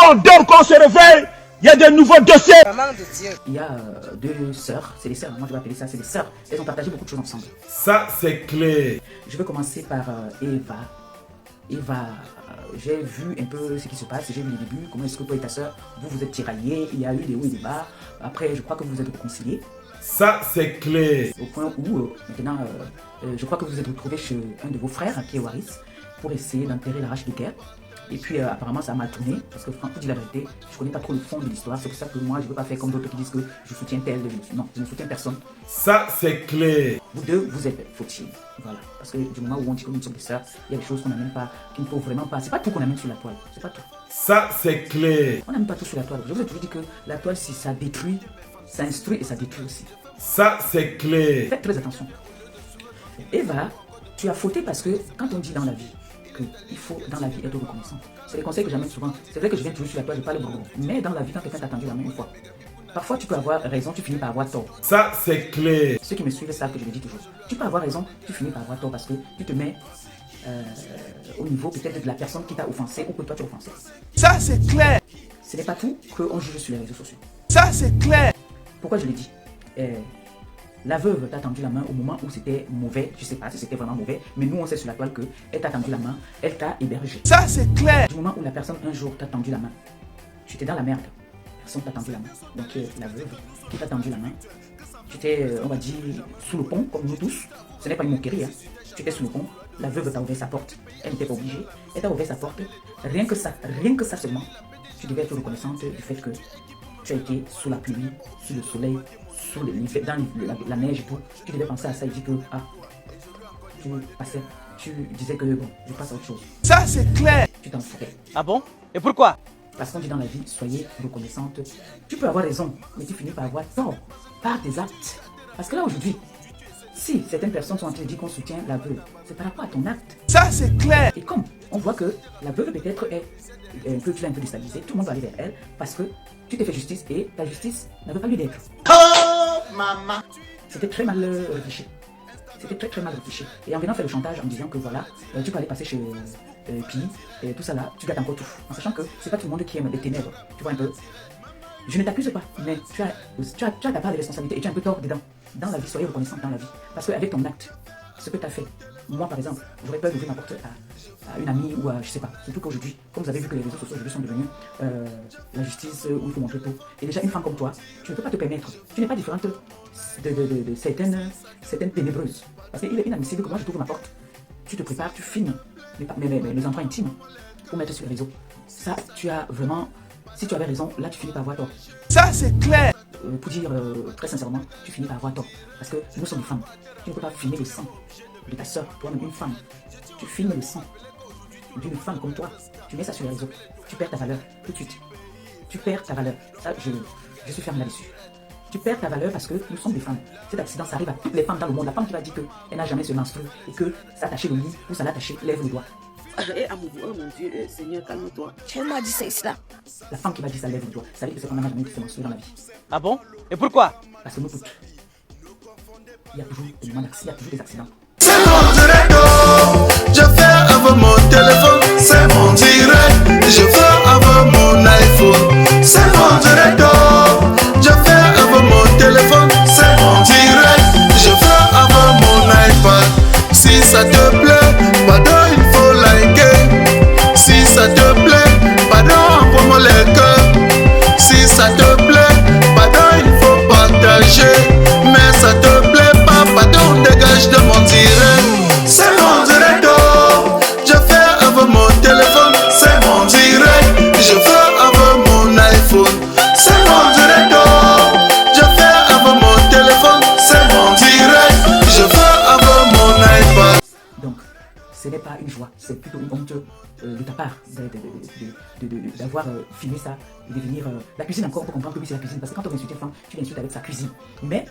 quand on dort, quand on se réveille, il y a de nouveaux dossiers. Il y a deux sœurs, c'est des sœurs, moi je vais appeler ça, c'est des sœurs. Elles ont partagé beaucoup de choses ensemble. Ça, c'est clair. Je vais commencer par Eva. Eva, j'ai vu un peu ce qui se passe, j'ai vu les débuts, comment est-ce que toi et ta sœur, vous êtes tiraillés, il y a eu des hauts et des bas. Après, je crois que vous vous êtes réconciliés. Ça, c'est clair. Au point où, maintenant, je crois que vous vous êtes retrouvés chez un de vos frères, qui est Waris, pour essayer d'enterrer l'arrache de guerre. Et puis apparemment ça a mal tourné, parce que Franck, pour dire la vérité, je ne connais pas trop le fond de l'histoire, c'est pour ça que moi je ne veux pas faire comme d'autres qui disent que je soutiens tel, non, je ne soutiens personne. Ça, c'est clair. Vous deux, vous êtes fautifs, voilà. Parce que du moment où on dit que nous sommes des sœurs, il y a des choses qu'on n'amène pas, qu'il ne faut vraiment pas, c'est pas tout qu'on amène sur la toile, c'est pas tout. Ça, c'est clair. On n'amène pas tout sur la toile, je vous ai toujours dit que la toile, si ça détruit, ça instruit et ça détruit aussi. Ça, c'est clair. Faites très attention. Eva, tu as fauté parce que quand on dit dans la vie, il faut dans la vie être reconnaissant. C'est les conseils que j'amène souvent. C'est vrai que je viens toujours sur la toile, je parle beaucoup. Mais dans la vie, quand quelqu'un t'a tendu la main une fois, parfois tu peux avoir raison, tu finis par avoir tort. Ça, c'est clair. Ceux qui me suivent savent que je le dis toujours. Tu peux avoir raison, tu finis par avoir tort parce que tu te mets au niveau peut-être de la personne qui t'a offensé ou que toi tu as offensé. Ça, c'est clair. Ce n'est pas tout qu'on juge sur les réseaux sociaux. Ça, c'est clair. Pourquoi je l'ai dit? La veuve t'a tendu la main au moment où c'était mauvais, je ne sais pas si c'était vraiment mauvais, mais nous on sait sur la toile qu'elle t'a tendu la main, elle t'a hébergé. Ça, c'est clair. Du moment où la personne un jour t'a tendu la main, tu étais dans la merde, personne t'a tendu la main. Donc la veuve qui t'a tendu la main, tu étais, on va dire, sous le pont, comme nous tous, ce n'est pas une moquerie, hein. Tu étais sous le pont, la veuve t'a ouvert sa porte, elle n'était pas obligée, elle t'a ouvert sa porte, rien que ça seulement, tu devais être reconnaissante du fait que tu as été sous la pluie, sous le soleil, sous dans la neige et tout, tu devais penser à ça et dire que, tu disais que bon, je passe à autre chose. Ça, c'est clair. Tu t'en foutais. Ah bon? Et pourquoi? Parce qu'on dit dans la vie, soyez reconnaissante. Tu peux avoir raison, mais tu finis par avoir tort par tes actes. Parce que là aujourd'hui, si certaines personnes sont en train de dire qu'on soutient la veuve, c'est par rapport à ton acte. Ça, c'est clair. Et comme on voit que la veuve peut-être est tu l'as un peu déstabilisée, tout le monde va aller vers elle parce que tu t'es fait justice et ta justice n'avait pas lieu d'être. Oh, maman. C'était très mal réfléchi. C'était très mal réfléchi. Et en venant faire le chantage en disant que voilà, tu peux aller passer chez Pi et tout ça là, tu gâtes encore tout. En sachant que c'est pas tout le monde qui aime les ténèbres. Tu vois un peu. Je ne t'accuse pas, mais tu as ta part de responsabilité et tu as un peu tort dedans. Dans la vie, soyez reconnaissant dans la vie. Parce qu'avec ton acte, ce que tu as fait, moi par exemple, j'aurais peur d'ouvrir ma porte à une amie ou à, je sais pas. Surtout qu'aujourd'hui, comme vous avez vu que les réseaux sociaux aujourd'hui sont devenus la justice où il faut montrer tout. Et déjà, une femme comme toi, tu ne peux pas te permettre. Tu n'es pas différente de certaines ténébreuses. Parce qu'il est inadmissible que moi je t'ouvre ma porte, tu te prépares, tu filmes les endroits intimes pour mettre sur les réseaux. Ça, tu as vraiment. Si tu avais raison, là tu finis par avoir tort. Ça, c'est clair. Pour dire très sincèrement, tu finis par avoir tort. Parce que nous sommes des femmes. Tu ne peux pas filmer le sang de ta soeur, toi-même une femme. Tu filmes le sang d'une femme comme toi. Tu mets ça sur les réseaux. Tu perds ta valeur tout de suite. Tu perds ta valeur. Ça, je suis ferme là-dessus. Tu perds ta valeur parce que nous sommes des femmes. Cet accident, ça arrive à toutes les femmes dans le monde. La femme qui va dire qu'elle n'a jamais se menstrue et que ça a taché le lit ou ça l'a taché, lève le doigt. Oh mon Dieu, Seigneur, calme-toi. Tu m'as dit ça. La femme qui va dire ça lève le doigt. Ça veut dire que c'est qu'on n'a jamais se menstruer dans la vie. Ah bon? Et pourquoi? Parce que nous toutes, il y a toujours des moments d'accident, il y a toujours des accidents. C'est mon direct, je fais avec mon téléphone. C'est mon direct, je fais avec mon iPhone. C'est mon direct, je fais avec mon téléphone. C'est mon direct, je fais avec mon iPad. Si ça te plaît, pardon, il faut liker. Si ça te plaît, pardon, envoie-moi les cœurs. Si ça te plaît, pardon, il faut partager. Mais ça te plaît pas, pardon, dégage de mon direct. C'est mon direct, je fais avec mon téléphone. C'est mon direct, je fais avec mon iPhone. C'est mon direct, je fais avec mon téléphone. C'est mon direct, je fais avec mon iPad. Donc, ce n'est pas une joie, c'est plutôt une honte de ta part d'avoir filmé ça et de venir. La cuisine encore, pour comprendre que oui, c'est la cuisine, parce que quand on insulte une femme, tu l'insultes avec sa cuisine. Mais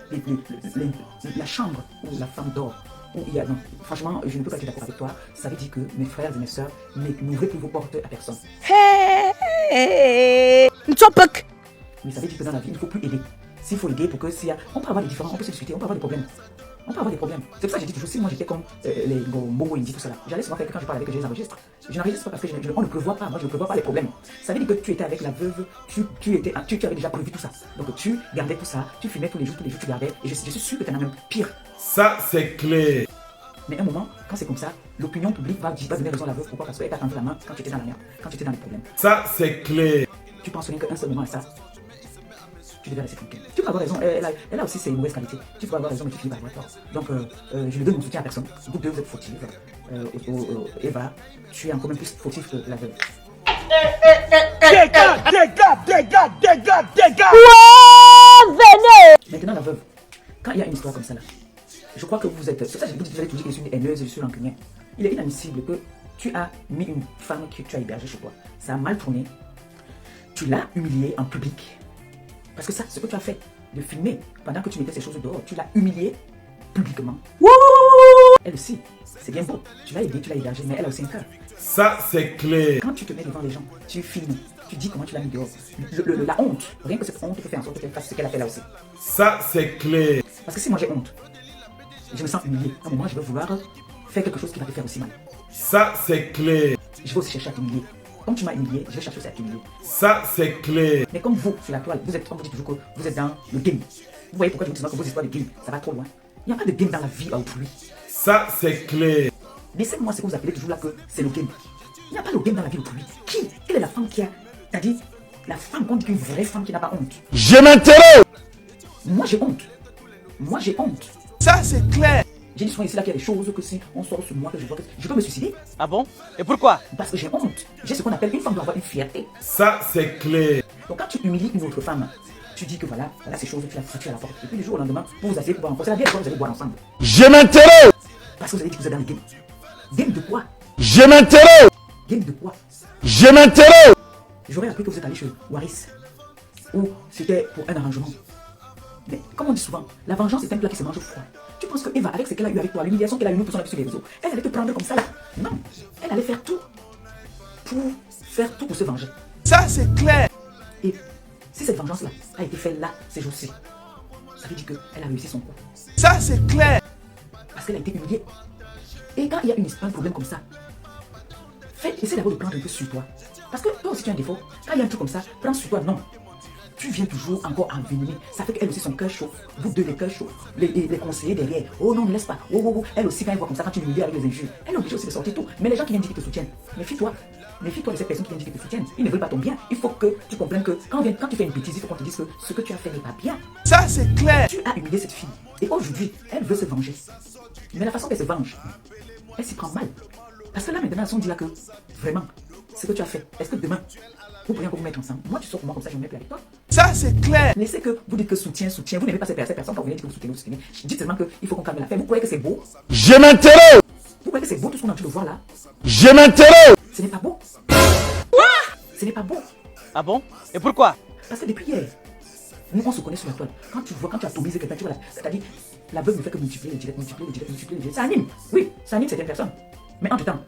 la chambre où la femme dort, où il y a. Non, franchement, je ne peux pas être d'accord avec toi. Ça veut dire que mes frères et mes soeurs, n'ouvrez plus vos portes à personne. Hey, Mais ça veut dire que dans la vie, il ne faut plus aider. S'il faut aider pour que s'il y a. On peut avoir des différends, on peut se discuter, on peut avoir des problèmes. On peut avoir des problèmes. C'est pour ça que j'ai dit toujours, si moi j'étais comme les Bongo Indie, tout ça là, j'allais souvent faire que quand je parle avec eux, je les enregistre. Je n'enregistre pas parce que on ne prévoit pas, moi je ne prévois pas les problèmes. Ça veut dire que tu étais avec la veuve, tu avais déjà prévu tout ça. Donc tu gardais tout ça, tu filmais tous les jours, tu gardais, et je suis sûr que tu en as même pire. Ça, c'est clair. Mais à un moment, quand c'est comme ça, l'opinion publique va donner raison à la veuve. Pourquoi? Parce qu'elle t'a tendu la main quand tu étais dans la merde, quand tu étais dans les problèmes. Ça, c'est clair. Tu penses rien qu'un seul moment à ça, tu devais rester tranquille. Tu peux avoir raison, elle a aussi ses mauvaises qualités. Tu peux avoir raison, mais tu finis par avoir tort. Donc, je ne donne mon soutien à personne. Vous deux, vous êtes fautifs. Eva, tu es encore même plus fautif que la veuve. Dégage! Maintenant, la veuve, quand il y a une histoire comme ça là, je crois que vous êtes. C'est ça que je vous dis, vous allez toujours dire que je suis une haineuse, je suis rancunière. Il est inadmissible que tu as mis une femme que tu as hébergée chez toi. Ça a mal tourné. Tu l'as humiliée en public. Parce que ça, ce que tu as fait, de filmer pendant que tu mettais ces choses dehors, tu l'as humiliée publiquement. Elle aussi, c'est bien beau. Tu l'as aidée, tu l'as hébergée, mais elle a aussi un cœur. Ça, c'est clair. Quand tu te mets devant les gens, tu filmes, tu dis comment tu l'as mis dehors. La honte, rien que cette honte peut faire en sorte qu'elle fasse ce qu'elle a fait là aussi. Ça, c'est clair. Parce que si moi j'ai honte, je me sens humilié. À un moment, je vais vouloir faire quelque chose qui va te faire aussi mal. Ça, c'est clair. Je vais aussi chercher à t'humilier. Comme tu m'as humilié, je vais chercher aussi à t'humilier. Ça, c'est clair. Mais comme vous, sur la toile, vous êtes, comme vous dites toujours que vous êtes dans le game. Vous voyez pourquoi je vous dis que vos histoires de game, ça va trop loin. Il n'y a pas de game dans la vie à autrui. Ça, c'est clair. Laissez-moi ce que vous appelez toujours là que c'est le game. Il n'y a pas le game dans la vie d'autrui. Qui? Quelle est la femme qui a... C'est-à-dire, la femme qu'on dit qu'une vraie femme qui n'a pas honte. Je m'intéresse. Moi j'ai honte. Moi j'ai honte. Ça, c'est clair. J'ai dit souvent ici là qu'il y a des choses que si on sort sur moi, que je vois que je peux me suicider. Ah bon? Et pourquoi? Parce que j'ai honte. J'ai ce qu'on appelle une femme doit avoir une fierté. Ça, c'est clair. Donc quand tu humilies une autre femme, tu dis que voilà ces choses, tu las foutues à la porte. Et puis du jour au lendemain, vous vous asseyez pour boire encore. C'est la vieille fois, vous allez boire ensemble. Je m'intéresse. Parce que vous avez dit que vous êtes dans le game. Game de quoi? Je m'intéresse. Game de quoi? Je m'intéresse. J'aurais appris que vous êtes allé chez Waris. Ou c'était pour un arrangement. Mais comme on dit souvent, la vengeance est un plat qui se mange froid. Tu penses que Eva, avec ce qu'elle a eu avec toi, l'humiliation qu'elle a eu nous sur les réseaux, elle allait te prendre comme ça là? Non. Elle allait faire tout pour se venger. Ça, c'est clair. Et si cette vengeance-là a été faite là, ces jours-ci, ça veut dire qu'elle a réussi son coup. Ça, c'est clair. Parce qu'elle a été humiliée. Et quand il y a un problème comme ça, essaie d'abord de prendre un peu sur toi. Parce que toi aussi tu as un défaut. Quand il y a un truc comme ça, prends sur toi, non. Tu viens toujours encore envenimer. Ça fait qu'elle aussi, son cœur chaud. Vous deux, les cœurs chauds. Les conseillers derrière. Oh non, ne laisse pas. Oh. Elle aussi, quand elle voit comme ça, quand tu l'humilies avec les injures, elle est obligée aussi de sortir tout. Mais les gens qui viennent dire qu'ils te soutiennent, méfie-toi. Méfie-toi de ces personnes qui viennent dire qu'ils te soutiennent. Ils ne veulent pas ton bien. Il faut que tu comprennes que quand tu fais une bêtise, il faut qu'on te dise que ce que tu as fait n'est pas bien. Ça, c'est clair. Tu as humilié cette fille. Et aujourd'hui, elle veut se venger. Mais la façon qu'elle se venge, elle s'y prend mal. Parce que là, maintenant, on dit là que, vraiment, ce que tu as fait, est-ce que demain, vous pourriez encore vous mettre ensemble? Moi, tu sors pour moi comme ça, je me mets plus avec toi. Ça, c'est clair. Laissez que vous dites que soutien, vous n'aimez pas ces personnes quand vous venez dire que vous soutenez. Dites seulement qu'il faut qu'on calme l'affaire. Vous croyez que c'est beau? Je m'intéresse. Vous croyez que c'est beau tout ce qu'on a pu le voir là? Je m'intéresse. Ce n'est pas beau. Ce n'est pas beau. Ah bon? Et pourquoi? Parce que depuis hier, nous on se connaît sur la toile. Quand tu atomises quelqu'un, tu vois, c'est-à-dire, la veuve ne fait que multiplier les directs. Ça anime. Oui, ça anime certaines personnes. Mais entre temps,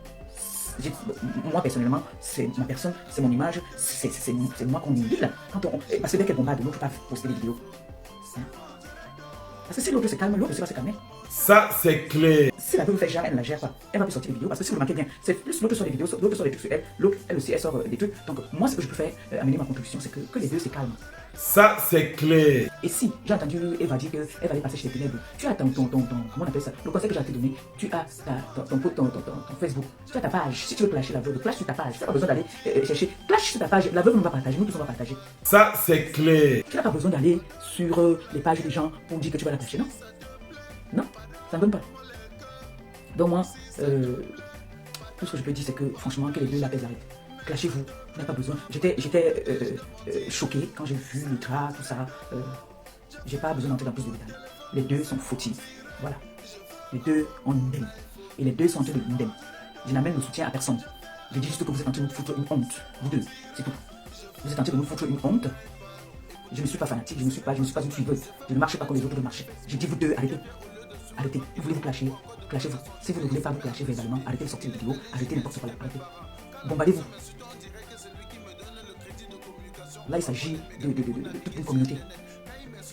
moi personnellement, c'est ma personne, c'est mon image, c'est moi qu'on humile. Parce que dès qu'elle bombarde, l'autre ne peut pas poster des vidéos. Hein? Parce que si l'autre se calme, l'autre va se calmer. Ça, c'est clair. Si la veuve fait jamais, elle ne la gère pas. Elle va plus sortir des vidéos. Parce que si vous remarquez bien, c'est plus l'autre sort des vidéos, l'autre sort des trucs sur elle, l'autre, elle aussi, elle sort des trucs. Donc, moi, ce que je peux faire, amener ma contribution, c'est que les deux se calment. Ça, c'est clair. Et si j'ai entendu Eva dire qu'elle va aller passer chez les ténèbres, tu as comment on appelle ça? Le conseil que j'ai te donné, tu as ton Facebook, tu as ta page. Si tu veux clasher la veuve, clash sur ta page. Tu n'as pas besoin d'aller chercher. Clash sur ta page. La veuve ne va partager, nous tous on va partager. Ça, c'est clair. Tu n'as pas besoin d'aller sur les pages des gens pour dire que tu vas la clasher, non? Non, ça ne donne pas. Donc moi, tout ce que je peux dire, c'est que franchement, que les deux la pèsent arrête. Clashez-vous, vous n'avez pas besoin. J'étais choqué quand j'ai vu le drap, tout ça. J'ai pas besoin d'entrer dans plus de détails. Les deux sont fautifs. Voilà. Les deux ont une indemne. Et les deux sont en train de indemne. Je n'amène le soutien à personne. Je dis juste que vous êtes en train de nous foutre une honte. Vous deux, c'est tout. Vous êtes en train de nous foutre une honte. Je ne suis pas fanatique, je ne suis pas une suiveuse. Je ne marche pas comme les autres de marcher. Je dis vous deux, arrêtez. Arrêtez. Vous voulez vous clasher, clashez-vous. Si vous ne voulez pas vous clasher verbalement, arrêtez de sortir des vidéos, arrêtez n'importe quoi là, arrêtez. Bombardez-vous. Là, il s'agit de toute une communauté.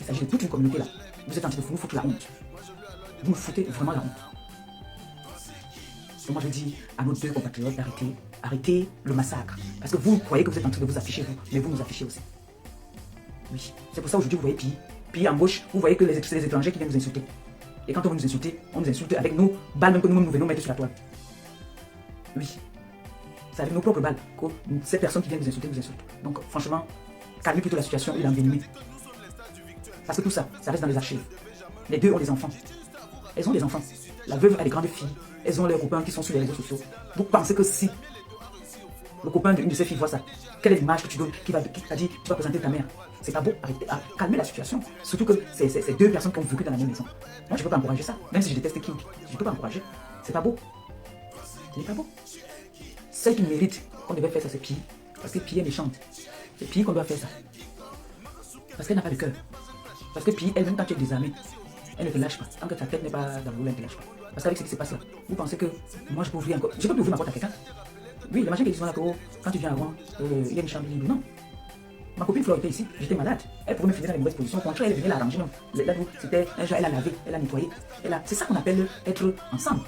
Il s'agit de toute une communauté là. Vous êtes en train de nous foutre la honte. Vous me foutez vraiment la honte. Donc moi je dis à nos deux compatriotes d'arrêter, arrêtez le massacre. Parce que vous croyez que vous êtes en train de vous afficher vous, mais vous nous affichez aussi. Oui, c'est pour ça aujourd'hui vous voyez Pi en gauche, vous voyez que c'est les étrangers qui viennent nous insulter. Et quand on veut nous insulter, on nous insulte avec nos balles même que nous venons mettre sur la toile. Oui, c'est avec nos propres balles que ces personnes qui viennent nous insulter nous insultent. Donc franchement, calmez plutôt la situation et l'envenimez. Parce que tout ça, ça reste dans les archives. Les deux ont des enfants. Elles ont des enfants. La veuve a des grandes filles. Elles ont leurs copains qui sont sur les réseaux sociaux. Vous pensez que si le copain d'une de ces filles voit ça, quelle est l'image que tu donnes, qui t'a dit tu vas présenter ta mère? C'est pas beau, arrêtez, calmez la situation. Surtout que c'est deux personnes qui ont vécu dans la même maison. Moi je ne peux pas encourager ça. Même si je déteste King, je ne peux pas encourager. C'est pas beau. Ce n'est pas beau. Celle qui mérite qu'on devait faire ça, c'est Pi. Parce que Pi est méchante. C'est Pi qu'on doit faire ça. Parce qu'elle n'a pas de cœur. Parce que Pi, elle, même quand tu es désarmé, elle ne te lâche pas. Tant que ta tête n'est pas dans le rouleau, elle ne te lâche pas. Parce qu'avec ce qui se passe là, vous pensez que moi je peux ouvrir encore. Je peux plus ouvrir ma porte à quelqu'un. Oui, les machins qui disent là que quand tu viens avant, il y a une chambre libre. Non. Ma copine Flore était ici, j'étais malade. Elle pouvait me finir dans les mauvaises positions. Au contraire, elle venait la ranger. Là où c'était un jour, elle a lavé, elle a nettoyé. C'est ça qu'on appelle être ensemble.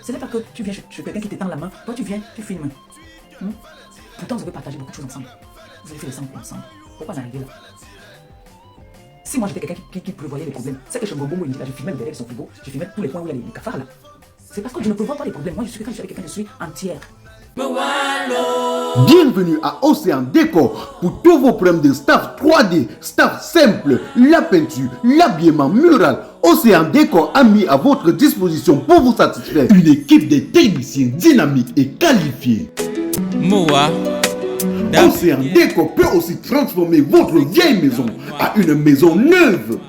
Ce n'est pas que tu viens chez quelqu'un qui t'étend la main, toi tu viens, tu filmes. Pourtant, vous avez partagé beaucoup de choses ensemble. Vous avez fait les sangs ensemble. Pourquoi en arriver là? Si moi j'étais quelqu'un qui prévoyait les problèmes, c'est que chez Mbombo, il dit là, je filmais le derrière de son frigo, je filmais tous les points où il y a les cafards là. C'est parce que je ne prévois pas les problèmes. Moi je suis quelqu'un, je suis entière. Bienvenue à Océan Décor pour tous vos problèmes de staff 3D, staff simple, la peinture, l'habillement mural. Océan Décor a mis à votre disposition pour vous satisfaire une équipe de techniciens dynamiques et qualifiés. Moa. Océan Décor peut aussi transformer votre vieille maison à une maison neuve.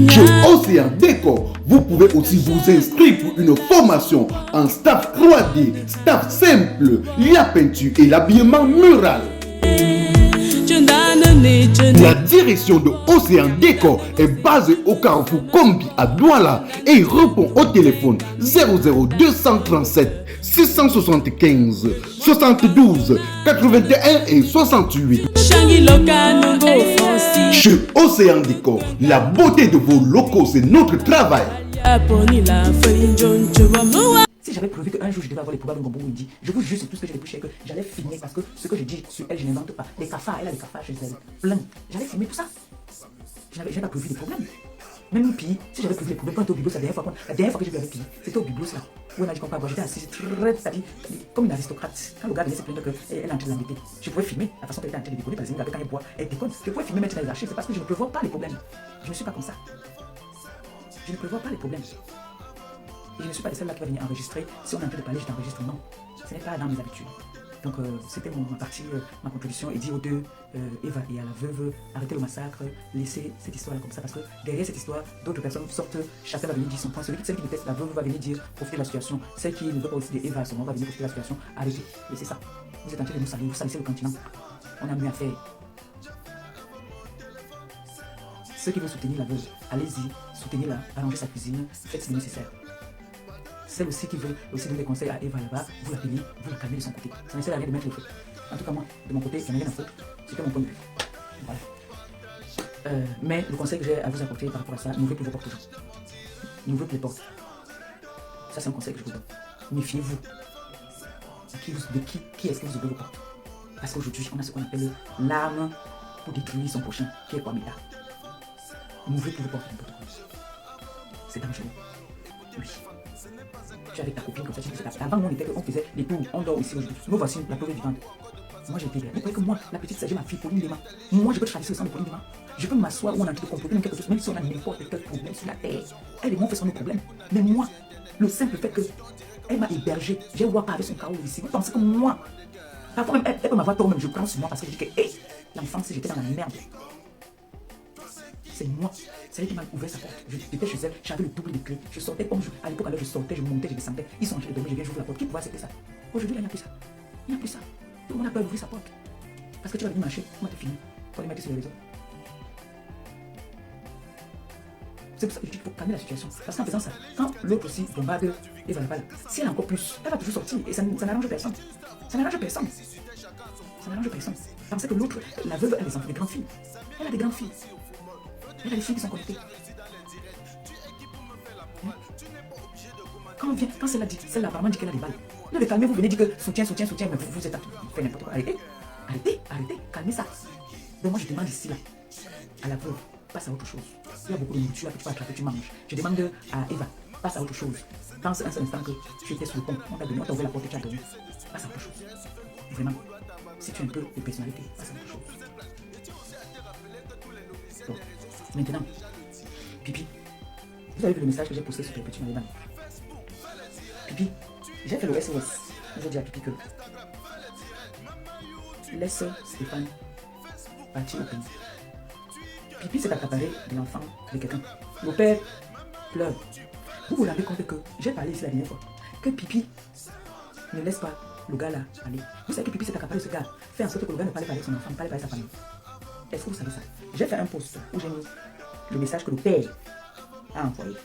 Chez Océan Décor, vous pouvez aussi vous inscrire pour une formation en staff 3D, staff simple, la peinture et l'habillement mural. La direction de Océan Décor est basée au carrefour Combi à Douala et répond au téléphone 00237 675 72 81 et 68. Chez Océan Décor, la beauté de vos locaux, c'est notre travail. Si j'avais prévu qu'un jour je devais avoir les problèmes de Mbombo, il dit, je vous jure, c'est tout ce que j'ai dépêché, que j'allais filmer parce que ce que je dis sur elle, je n'invente pas. Les cafards, elle a des cafards chez elle, plein. J'allais filmer tout ça. Je n'avais pas prévu des problèmes. Même Pi, si j'avais prévu les problèmes, quand j'étais au Biblos, la dernière fois que j'ai vu avec Pi, c'était au Biblos là, où elle m'a dit qu'on peut avoir. J'étais assise, c'est-à-dire, comme une aristocrate. Quand le gars venait se plaindre qu'elle est en train de l'embêter, je pouvais filmer la façon qu'elle était en train de déconner, par exemple, quand elle boit, elle déconne. Je pouvais filmer, mettre dans les archives, c'est parce que je ne prévois pas les problèmes. Je ne suis pas comme ça. Je ne prévois pas les problèmes. Et je ne suis pas celle-là qui va venir enregistrer. Si on est en train de parler, je t'enregistre. Non, ce n'est pas dans mes habitudes. Donc c'était ma partie, ma contribution, et dire aux deux, Eva et à la veuve, arrêtez le massacre, laissez cette histoire-là comme ça, parce que derrière cette histoire, d'autres personnes sortent, chacun va venir dire son point. Celle qui déteste la veuve va venir dire, profiter de la situation. Celle qui ne veut pas aussi de Eva à ce moment va venir profiter de la situation. Arrêtez, laissez ça. Vous êtes en train de nous salir, vous salissez le continent. On a mieux à faire. Ceux qui veulent soutenir la veuve, allez-y, soutenez-la, arrangez sa cuisine, faites ce qui est nécessaire. Celle aussi qui veut aussi donner des conseils à Eva là-bas, vous l'appelez, vous la calmez de son côté. Ça ne sert à rien de mettre le feu. En tout cas, moi, de mon côté, j'en ai rien à foutre. C'était mon point de vue. Voilà. Mais le conseil que j'ai à vous apporter par rapport à ça, n'ouvrez plus vos portes aux gens. N'ouvrez plus les portes. Ça, c'est un conseil que je vous donne. Méfiez-vous. De qui est-ce que vous ouvrez vos portes? Parce qu'aujourd'hui, on a ce qu'on appelle l'arme pour détruire son prochain, qui est Kwameda. N'ouvrez plus vos portes n'importe quoi. C'est dangereux. Oui. Tu es avec ta copine comme ça, tu dis que c'est avant, on faisait les tours, on dort ici aujourd'hui. Nous voici la preuve vivante. Moi j'étais bien. Vous croyez que moi, la petite sage, ma fille, Pauline Dema, moi je peux traverser le sang de Pauline Dema. Je peux m'asseoir où on a envie de comploter quelque chose, même si on a n'importe quel problème sur la terre. Elle et moi, on fait sans nos problèmes. Mais moi, le simple fait qu'elle m'a hébergé, j'ai voir pas avec son carreau ici. Vous pensez que moi, parfois même, elle peut m'avoir tort, même je prends sur moi parce que je dis que, hé, l'enfant, si j'étais dans la merde. C'est moi, c'est elle qui m'a ouvert sa porte. J'étais chez elle, j'avais le double de clés. Je sortais comme à l'époque, alors je sortais, je montais, je descendais. Ils sont en train de dormir, je viens, j'ouvre la porte. Qui pouvait accepter ça? Aujourd'hui, il n'y a plus ça. Il n'y a plus ça. Tout le monde a peur d'ouvrir sa porte. Parce que tu vas venir marcher, comment t'es fini? Pour les mettre sur les réseaux. C'est pour ça que je dis qu'il faut calmer la situation. Parce qu'en faisant ça, quand l'autre aussi bombarde et va là-bas, si elle a encore plus, elle va toujours sortir et ça n'arrange personne. Ça n'arrange personne. Ça n'arrange personne. Pensez que l'autre, la veuve, elle a des enfants, des grandes filles. Elle a des grandes filles. Il y a des filles qui sont connectées. Quand celle-là dit, celle-là apparemment dit qu'elle a des balles. Ne le calmez, vous venez dire que soutien, mais vous êtes à tout. Vous faites n'importe quoi. Arrêtez, calmez ça. Donc moi je demande ici là, à la veuve, passe à autre chose. Il y a beaucoup de nourriture là que tu peux attraper, tu manges. Je demande à Eva, passe à autre chose. Pense un seul instant que tu étais sur le pont, on t'a donné, on t'a ouvert la porte et tu as dormi. Passe à autre chose. Vraiment. Si tu as un peu de personnalité, passe à autre chose. Bon. Maintenant, Pipi, vous avez vu le message que j'ai posté sur tes petits Maléban. Pipi, j'ai fait le SOS. J'ai dit à Pipi que laisse Stéphane partir au pays. Pipi s'est accaparé de l'enfant de quelqu'un. Le père pleure. Vous vous rendez compte que j'ai parlé ici la dernière fois que Pipi ne laisse pas le gars là aller. Vous savez que Pipi s'est accaparé de ce gars. Fait en sorte que le gars ne parle pas avec son enfant, ne parle pas avec sa famille. Est-ce que vous savez ça? J'ai fait un post où j'ai mis le message que le père a envoyé.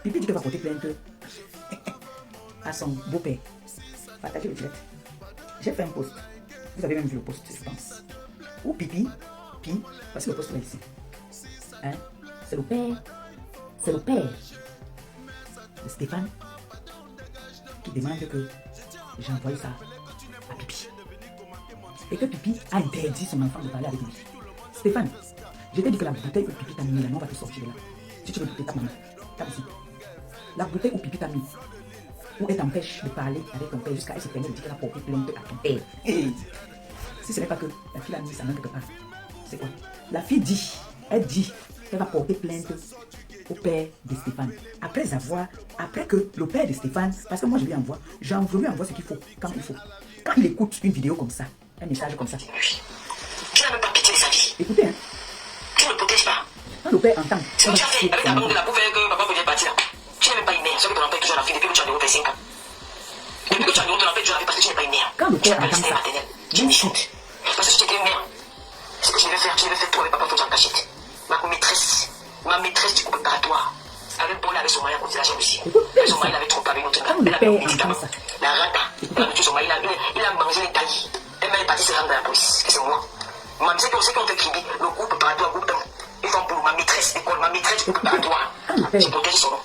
Pipi dit qu'il va porter plainte à son beau-père. Partagez le direct. J'ai fait un post. Vous avez même vu le post, je pense. Où Pipi, voici le post là ici. Hein? C'est le père de Stéphane qui demande que j'envoie ça à Pipi. Et que Pipi a interdit son enfant de parler avec lui. Stéphane, je t'ai dit que la bouteille où Pipi t'a mis là, on va te sortir de là. Si tu veux goûter ta maman, tape ici. La bouteille où Pipi t'a mis, où elle t'empêche de parler avec ton père jusqu'à elle se permet de dire qu'elle a porté plainte à ton père. Hey. Si ce n'est pas que la fille a mis sa main quelque part, c'est quoi? La fille dit, elle va porter plainte au père de Stéphane. Après que le père de Stéphane, parce que moi je lui envoie ce qu'il faut, quand il faut. Quand il écoute une vidéo comme ça, un message comme ça. Tu n'as même pas pitié de sa vie. Écoutez, hein. Tu ne le protèges pas. Quand le père entend. Ce que tu as fait avec ta bombe de la bouffe que papa voulait partir là. Tu n'es même pas une mère, sauf que ton enfant est toujours la fille depuis que tu as de 5 ans. Depuis que tu as de ton enfant est toujours la fille parce que tu n'es pas une mère. Quand le père entend ça, tu me chutes. Parce que si tu étais une mère, ce que je devais faire toi avec papa faut que tu en cachettes. Ma maîtresse du coup préparatoire. Avec Paul, avec son mari à côté de la jambe aussi. Son mari l'avait trop avec notre quand le père entend ça, la rata, il a tué son mari, il a mangé les taillis. Elle m'a parti se rendre dans la police. Et c'est moi. Ma maîtresse, on sait qu'on fait cribi, le groupe préparatoire, groupe 1. Ils font pour ma maîtresse d'école, ma maîtresse du préparatoire. Je protège son nom.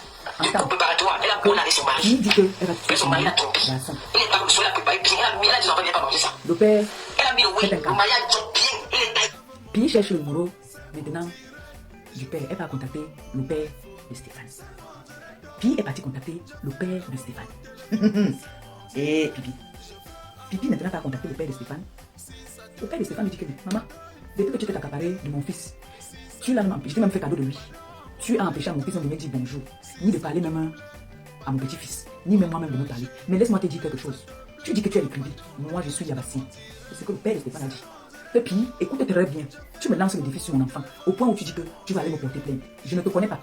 Du coup préparatoire, elle a Paul avec son mari. il dit qu'elle va Et son mari l'a trompé. Il est pas comme cela, préparé bien. Il a dit, on ne pas manger ça. Le père, Elle a mis le oui, le mari a dit bien, il est taillé. puis il cherche le numéro maintenant du père. Elle va contacter le père de Stéphane. Puis elle est partie contacter le père de Stéphane. Et Pipi maintenant va contacter le père de Stéphane. Le père de Stéphane lui dit que maman, depuis que tu t'es accaparé de mon fils, tu l'as même empêché, je t'ai même fait cadeau de lui. Tu as empêché à mon fils de me dire bonjour, ni de parler même à mon petit-fils, ni même moi-même de me parler. Mais laisse-moi te dire quelque chose. Tu dis que tu es le privé. Moi, je suis Yabassine. C'est ce que le père de Stéphane a dit. Et puis, écoute très bien. Tu me lances le défi sur mon enfant, au point où tu dis que tu vas aller me porter plainte. Je ne te connais pas.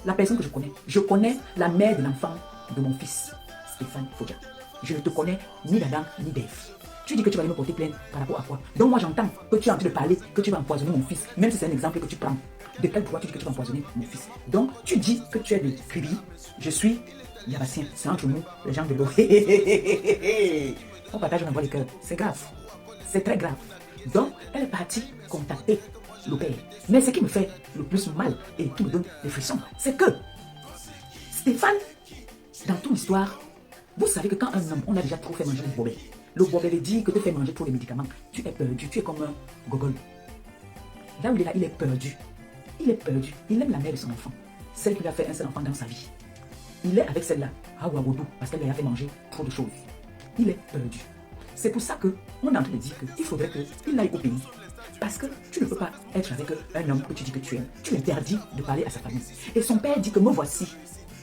La personne que je connais la mère de l'enfant de mon fils, Stéphane Fodia. Je ne te connais ni d'Adam ni d'Ève. Tu dis que tu vas aller me porter plainte par rapport à quoi? Donc moi j'entends que tu es en train de parler, que tu vas empoisonner mon fils, même si c'est un exemple que tu prends. De quel droit tu dis que tu vas empoisonner mon fils? Donc tu dis que tu es de Kribi, je suis Yabassien, c'est entre nous, les gens de l'eau. On partage, on envoie les cœurs. C'est grave. C'est très grave. Donc elle est partie contacter le père. Mais ce qui me fait le plus mal et qui me donne des frissons, c'est que Stéphane, dans toute l'histoire, vous savez que quand un homme, on a déjà trop fait manger le bobet. Le bobet veut dire que tu fais manger trop de médicaments. Tu es perdu, tu es comme un gogol. Là où il est là, il est perdu. Il est perdu. Il aime la mère de son enfant. Celle qui lui a fait un seul enfant dans sa vie. Il est avec celle-là, à Ouagodou, parce qu'elle lui a fait manger trop de choses. Il est perdu. C'est pour ça qu'on est en train de dire qu'il faudrait qu'il aille au pays. Parce que tu ne peux pas être avec un homme que tu dis que tu aimes. Tu interdis de parler à sa famille. Et son père dit que me voici.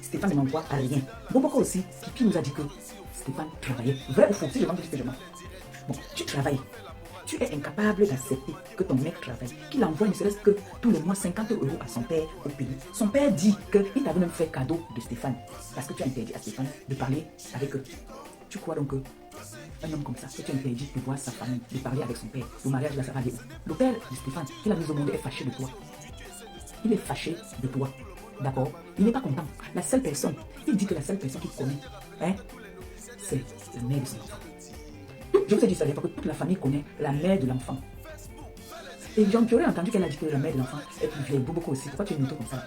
Stéphane ne m'envoie à rien. Bon, pourquoi aussi, Pipi nous a dit que Stéphane travaillait. Vrai ou faux? Si je mens, je mens. Bon, tu travailles. Tu es incapable d'accepter que ton mec travaille. Qu'il envoie ne serait-ce que tous les mois 50 € à son père au pays. Son père dit qu'il t'avait même fait cadeau de Stéphane. Parce que tu as interdit à Stéphane de parler avec eux. Tu crois donc un homme comme ça, que tu interdis de voir sa famille, de parler avec son père, le mariage là, ça va aller où? Le père de Stéphane, qui l'a mis au monde, est fâché de toi. Il est fâché de toi. D'accord? Il n'est pas content. La seule personne, il dit que la seule personne qu'il connaît, hein, c'est la mère de son enfant. Je vous ai dit ça, parce que toute la famille connaît la mère de l'enfant. Et tu aurais entendu qu'elle a dit que la mère de l'enfant est plus vieille, beaucoup aussi. Pourquoi tu es mytho comme ça?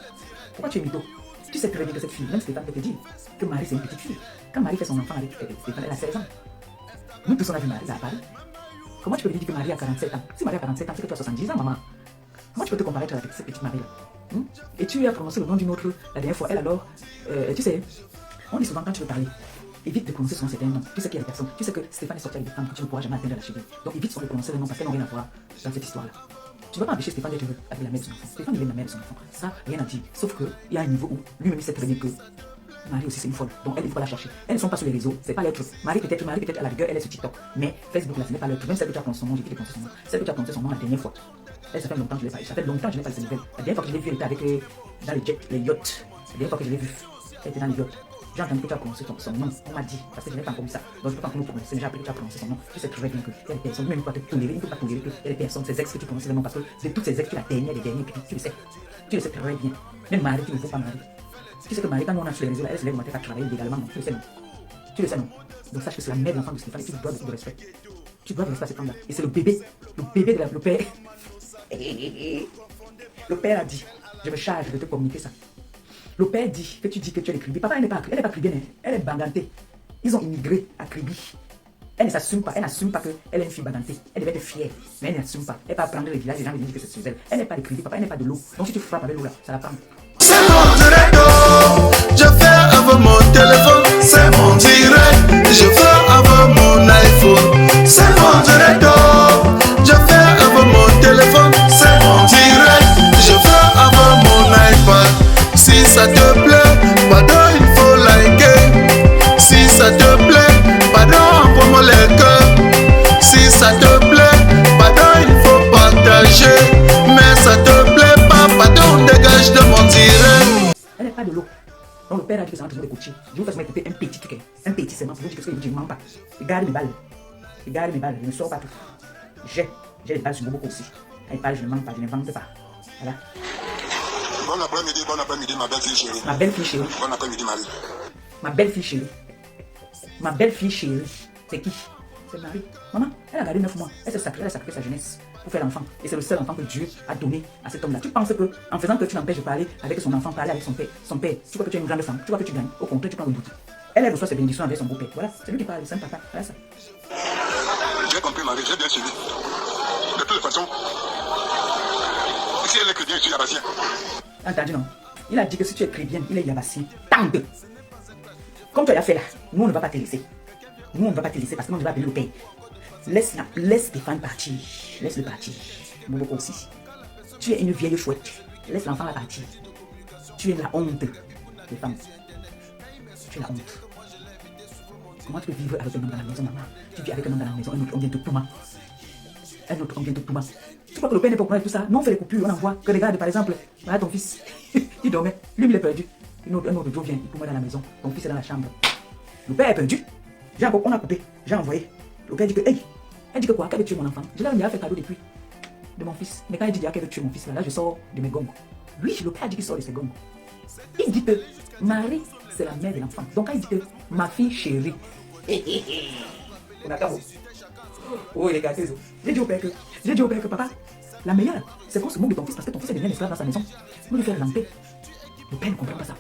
Pourquoi tu es mytho? Tu sais très bien que cette fille, même Stéphane peut te dire que Marie c'est une petite fille. Quand Marie fait son enfant avec Stéphane, elle a 16 ans. Nous tous on a vu Marie à Paris. Comment tu peux lui dire que Marie a 47 ans? Si Marie a 47 ans, c'est que tu as 70 ans, maman. Comment tu peux te comparer avec cette petite Marie-là? Et tu as prononcé le nom d'une autre la dernière fois. Elle alors, tu sais, on dit souvent quand tu veux parler, évite de prononcer souvent certains noms. Tu sais qu'il y a des personnes, tu sais que Stéphane est sorti avec des femmes que tu ne pourras jamais atteindre la cheville. Donc évite souvent de prononcer les noms parce qu'elles n'ont rien à voir dans cette histoire-là. Tu ne vas pas empêcher Stéphane d'être avec la mère de son enfant. Stéphane est la mère de son enfant. Ça, rien à dire. Sauf qu'il y a un niveau où lui-même il sait très bien que Marie aussi c'est une folle. Donc elle, il ne faut pas la chercher. Elles ne sont pas sur les réseaux, c'est pas leur truc. Marie peut-être à la rigueur, elle est sur TikTok. Mais Facebook là, ce n'est pas leur truc. Même celle que tu as prononcé son nom, j'ai dit de prononcer son nom. Celle que tu as prononcé son nom la dernière fois. Elle, ça fait longtemps que je l'ai pas. Ça fait longtemps que je n'ai pas de ses nouvelles. La dernière fois que je l'ai vue, elle était avec dans les jets, les yachts. La dernière fois que je l'ai vue, elle était dans les yachts. J'ai entendu que tu as prononcé son nom. On m'a dit, parce que je n'ai pas encore vu ça. Donc je ne peux pas encore prononcer, mais j'ai appris que tu as prononcé son nom. Tu sais très bien que il y a des personnes, même pas te tolérer, il ne peut pas tolérer que il y a des personnes, ces ex que tu prononces le nom, parce que de toutes ces ex, tu es la dernière des derniers, tu le sais. Tu le sais très bien. Même Marie, tu ne veux pas Marie. Tu sais que Marie, quand on a sur les réseaux, elle se lève au matin, elle travailler légalement, non. Tu le sais, non. Tu le sais, non. Donc sache que c'est la mère de l'enfant de Stéphane et tu dois beaucoup de respect. Tu dois respecter cette femme-là. Et c'est le bébé de le père. Le père a dit, je me charge de te communiquer ça. Le père dit que tu dis que tu es Kribi. Papa, elle n'est pas kribienne, elle est bangantée. Ils ont immigré à Kribi. Elle ne s'assume pas, elle n'assume pas qu'elle est une fille bangantée. Elle devait être fière, mais elle n'assume pas. Elle va prendre les villages, les gens lui disent que c'est sur elle. Elle n'est pas de Kribi, papa, elle n'est pas de l'eau. Donc si tu frappes avec l'eau là, ça la prend. C'est mon direct, je fais avec mon téléphone. C'est mon direct, je fais avec mon iPhone. C'est mon direct, je fais avec mon téléphone. C'est mon direct, je fais avec mon iPad. Si ça te plaît, pardon, il faut liker. Si ça te plaît, pardon, envoie-moi les cœurs. Si ça te plaît, pardon, il faut partager. Mais ça te plaît pas, pardon, dégage de mon direct. Elle n'est pas de l'eau. Donc le père a dit que c'est un truc de coacher. Je vous fais écouter un petit truc. Un petit segment pour vous dire que ce que je ne mens pas. Regarde mes balles. Regarde mes balles, je ne sors pas tout. J'ai des balles sur beaucoup aussi. Quand il parle, je ne mens pas, je n'invente pas. Voilà. Bon après-midi, ma belle-fille chérie. Ma belle-fille chérie. Bon après-midi, Marie. Ma belle-fille chérie. Ma belle-fille chérie. C'est qui? C'est Marie. Maman, elle a gardé 9 mois. Elle a sacrifié sa jeunesse pour faire l'enfant. Et c'est le seul enfant que Dieu a donné à cet homme-là. Tu penses que, en faisant que tu l'empêches de parler avec son enfant, parler avec son père, tu crois que tu es une grande femme, tu crois que tu gagnes. Au contraire, tu prends le bout. Elle reçoit ses bénédictions avec son beau-père. Voilà, c'est lui qui parle, c'est un papa. Voilà ça. J'ai compris, Marie, j'ai bien suivi. De toute façon, si elle est chrétienne, je suis yabassien. Entendu, non? Il a dit que si tu es chrétien, il est yabassien. Tant de. Comme tu as fait là, nous on ne va pas te laisser. Nous on ne va pas te laisser parce que nous on va appeler le père. Laisse Stéphane partir. Laisse-le partir. Bobo aussi. Tu es une vieille chouette. Laisse l'enfant la partir. Tu es la honte des femmes. Tu es la honte. Comment tu peux vivre avec un homme dans la maison, maman? Tu vis avec un homme dans la maison, un autre homme vient de Touma. Un autre homme vient de Touma. Tu crois que le père n'est pas au courant de tout ça? Non, on fait les coupures, on envoie. Que regarde, par exemple, voilà ton fils. Il dormait. Lui, il est perdu. Un autre jour vient, il pour moi dans la maison. Ton fils est dans la chambre. Le père est perdu. On a coupé. J'ai envoyé. Le père dit que, hey, elle dit que quoi? Qu'elle veut tuer mon enfant? Je l'ai déjà fait cadeau depuis. De mon fils. Mais quand elle dit qu'elle veut tuer mon fils, là je sors de mes gongs. Lui, le père dit qu'il sort de ses gongs. Il dit que Marie, c'est la mère de l'enfant. Donc quand il dit que ma fille chérie. On a qu'à. Oh, il est gâté. J'ai dit au père que papa, la meilleure, c'est qu'on se moque de ton fils parce que ton fils est devenu esclave dans sa maison. Nous lui faire ramper. Le père ne comprend pas ça.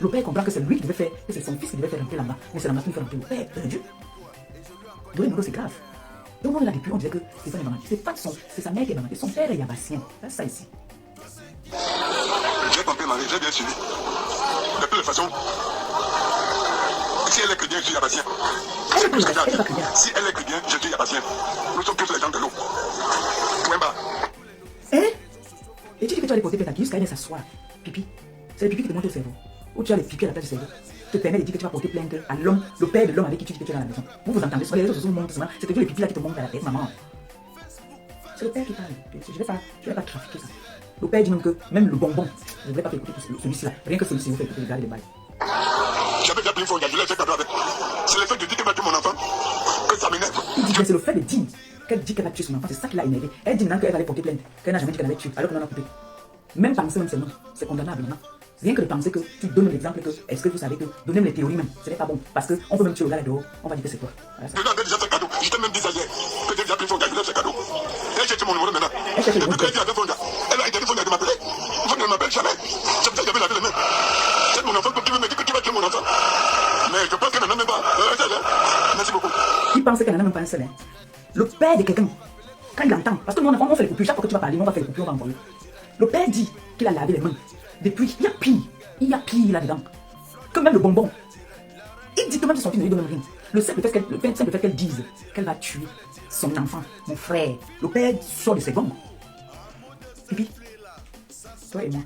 Le père comprend que c'est lui qui devait faire, que c'est son fils qui devait faire ramper là-bas. Mais c'est la mère qui fait ramper. Le père est perdu. Dorénavant, c'est grave. Donc on est là depuis, on dirait que Stéphane est bangantée. C'est pas c'est sa mère qui est bangantée. Son père est yabassien. C'est ça ici. J'ai compris, Marie, j'ai bien suivi. De toute façon, si elle est chrétienne, je suis yabassien. Si elle est chrétienne, je suis yabassien. Nous sommes tous les gens de l'eau. Point bas. Hein? Et tu dis que tu as les porter plainte jusqu'à aller s'asseoir. Pipi. C'est le pipi qui te monte au cerveau. Ou tu as les pipi à la place du cerveau. Te permet de dire que tu vas porter plainte à l'homme, le père de l'homme avec qui tu dis que tu es dans la maison. Vous vous entendez, sur les réseaux sociaux, c'est toujours les pipis là qui te montent à la tête, maman. C'est le père qui parle. Je vais pas trafiquer ça. Le père dit même que même le bonbon, je ne voulais pas faire écouter celui-ci là. Rien que celui-ci, vous faites écouter, regardez les balles. J'avais déjà pris une fois, je l'ai fait cadeau avec. C'est le fait de dire qu'elle va tuer mon enfant que ça m'énerve. Il dit que c'est le fait de dire qu'elle dit qu'elle va tuer son enfant, c'est ça qui l'a énervé. Elle dit maintenant qu'elle va aller porter plainte, qu'elle n'a jamais dit qu'elle allait tuer, alors qu'on en a coupé. Même penser, même c'est non, c'est condamnable, non? Rien que de penser que tu donnes l'exemple que, est-ce que vous savez que, donner les théories même, ce n'est pas bon. Parce qu'on peut même tuer le gars dehors, on va dire que c'est toi. Voilà ça. Je lui avais déjà fait cadeau, je t'ai même dit ça hier, que j'ai déjà pris Fonda, je lui ai fait cadeau. Elle cherche mon numéro maintenant. Elle cherche le numéro. Elle a été Fonda de m'appeler. Fonda ne m'appelle jamais. C'est pour ça que j'avais lavé les mains. pense qu'elle n'en a même pas un seul. Hein. Le père de quelqu'un, quand il entend, parce que nous on fait les coupures, chaque fois que tu vas parler, on va faire les coupures, on va envoyer. Le père dit qu'il a lavé les mains. Depuis, il y a pire là-dedans. Que même le bonbon. Il dit que même son fils ne lui donne rien. Le simple fait qu'elle dise qu'elle va tuer son enfant, mon frère. Le père sort de ses gonds. Et puis, toi et moi,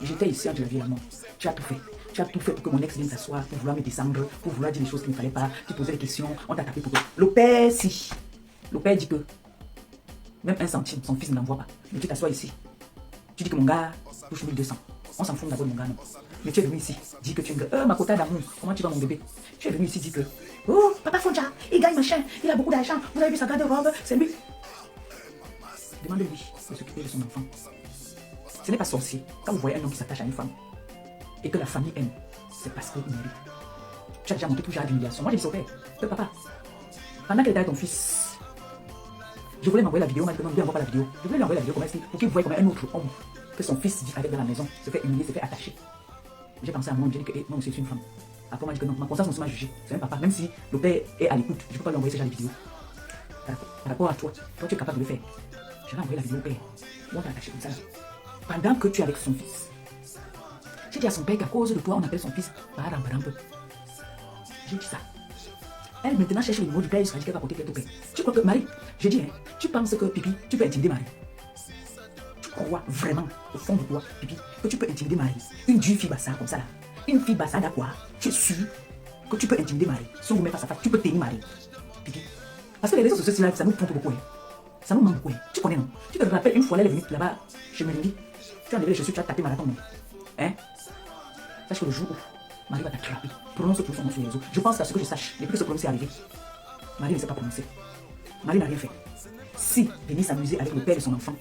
j'étais ici entre la vie et la mort. Tu as tout fait. Tu as tout fait pour que mon ex vienne s'asseoir, pour vouloir me descendre, pour vouloir dire des choses qu'il ne fallait pas. Tu posais des questions, on t'a tapé pour que... Le père, si. Le père dit que même 1 centime, son fils ne l'envoie pas. Mais tu t'assois ici. Tu dis que mon gars touche 1200. On s'en fout d'abord de mon gars, non. Mais tu es venu ici, dis que tu es ma quota d'amour, comment tu vas mon bébé? Tu es venu ici, dis que, oh, papa Fonja, il gagne machin, il a beaucoup d'argent, vous avez vu sa garde-robe, c'est lui. Demandez-lui de s'occuper de son enfant. Ce n'est pas sorcier. Quand vous voyez un homme qui s'attache à une femme et que la famille aime, c'est parce qu'il mérite. Tu as déjà monté tout genre d'humiliation. Moi j'ai dit au père, papa, pendant qu'elle était avec ton fils, je voulais m'envoyer la vidéo, maintenant il envoie pas la vidéo. Je voulais lui envoyer la vidéo pour qu'il voie comme un autre homme que son fils vit avec dans la maison, se fait humilier, se fait attacher. J'ai pensé à moi, j'ai dit que non, c'est une femme. Après, moi, j'ai dit que non, ma conscience m'a jugé. C'est un papa, même si le père est à l'écoute, je ne peux pas lui envoyer ce genre de vidéo. Par rapport à toi, tu es capable de le faire. Je vais envoyer la vidéo au père. On t'a attaché comme ça. Pendant que tu es avec son fils. J'ai dit à son père qu'à cause de toi, on appelle son fils Baram. J'ai dit ça. Elle maintenant cherche le numéro du père, il sera dit qu'elle va porter plainte au père. Tu crois que Marie, je dis, hein, tu penses que Pipi, tu peux intimider Marie? Crois vraiment au fond de toi, Pipi, que tu peux intimider Marie. Une dure fille bassa comme ça là. Une fille bassa à quoi? Tu es sûr que tu peux intimider Marie. Si on vous met face à face, tu peux tenir Marie. Pipi. Parce que les réseaux sociaux, ça nous pompe beaucoup. Hein. Ça nous manque beaucoup. Hein. Tu connais non? Tu te rappelles une fois, elle est venue là-bas chez Melingi. Tu as enlevé les chaussures, tu as tapé Marathon. Hein? Sache que le jour où Marie va t'attraper, prononce tout son nom sur les réseaux. Je pense qu'à ce que je sache, depuis que ce problème s'est arrivé, Marie ne s'est pas prononcée. Marie n'a rien fait. Si venir s'amuser avec le père de son enfant,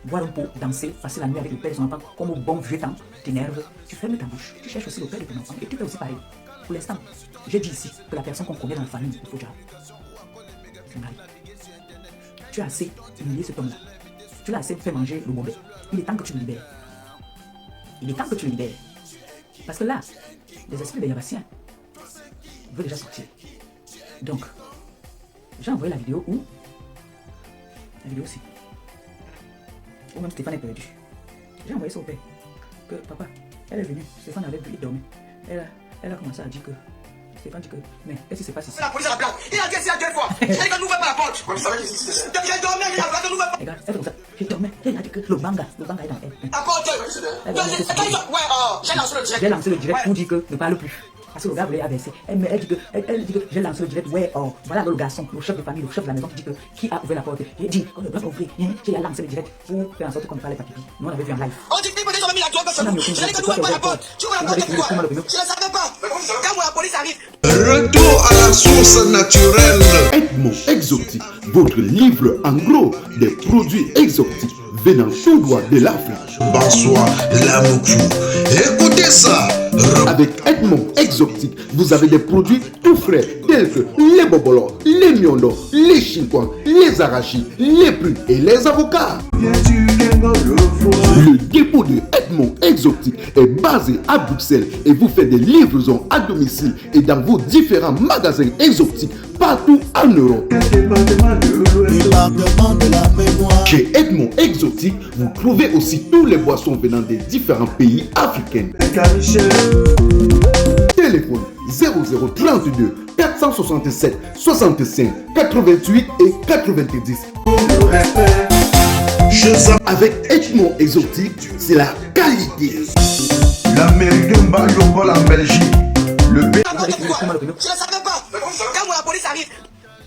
boire un pot, danser, passer la nuit avec le père de son enfant, comme au bon vieux temps, t'énerves, tu fermes ta bouche, tu cherches aussi le père de ton enfant et tu fais aussi pareil. Pour l'instant, j'ai dit ici que la personne qu'on connaît dans la famille, il faut dire, c'est Marie. Tu as assez humilié cet homme-là. Tu l'as assez fait manger le mauvais. Il est temps que tu le libères. Il est temps que tu le libères. Parce que là, les esprits des Yabassiens veulent déjà sortir. Donc, j'ai envoyé la vidéo où la vidéo aussi. Ou même Stéphane est perdu. J'ai envoyé ça au père. Que papa, elle est venue. Stéphane avait bu, il dormait. Elle a commencé à dire que. Stéphane dit que. Mais qu'est-ce qui se passe ici? La police à la plaque. Il a dit ça 2 fois. Il a dit que n'ouvre pas la porte. Vous savez qu'est-ce qui se passe? J'ai dormi, il a dit que n'ouvre pas. Regarde, elle fait comme ça. J'ai dormi. Elle a dit que le manga est dans elle. Encore j'ai lancé le direct. J'ai lancé le direct pour dire que ne parle plus. Parce que le gars voulait averser. Elle dit que j'ai lancé le direct. Ouais, oh, voilà le garçon, le chef de famille, le chef de la maison qui dit que qui a ouvert la porte. J'ai dit, oh, le gars a ouvert. J'ai lancé le direct pour faire en sorte qu'on ne parlait pas pipi. Nous on avait vu en live. On dit que les gens ont mis la toile sur nous. J'ai dit que n'ouvre pas la porte. Tu ouvres la porte, tu fais quoi? Je ne savais pas. Quand la police arrive. Retour à la source naturelle. Edmond Exotique, votre livre en gros des produits exotiques venant tout droit de l'Afrique. Bonsoir, la Moukou. Écoutez ça. Avec Edmond Exotique, vous avez des produits tout frais tels que les bobolos, les miondo, les chinkouans, les arachis, les prunes et les avocats. Le dépôt de Edmond Exotique est basé à Bruxelles et vous fait des livraisons à domicile et dans vos différents magasins exotiques partout en Europe. Chez Edmond Exotique, vous trouvez aussi tous les boissons venant des différents pays africains. Téléphone 0032 467 65 88 et 90. Avec Edmond Exotique, c'est la qualité. L'Amérique de Mbalo en Belgique. Le B. Je ne savais pas. Quand la police arrive.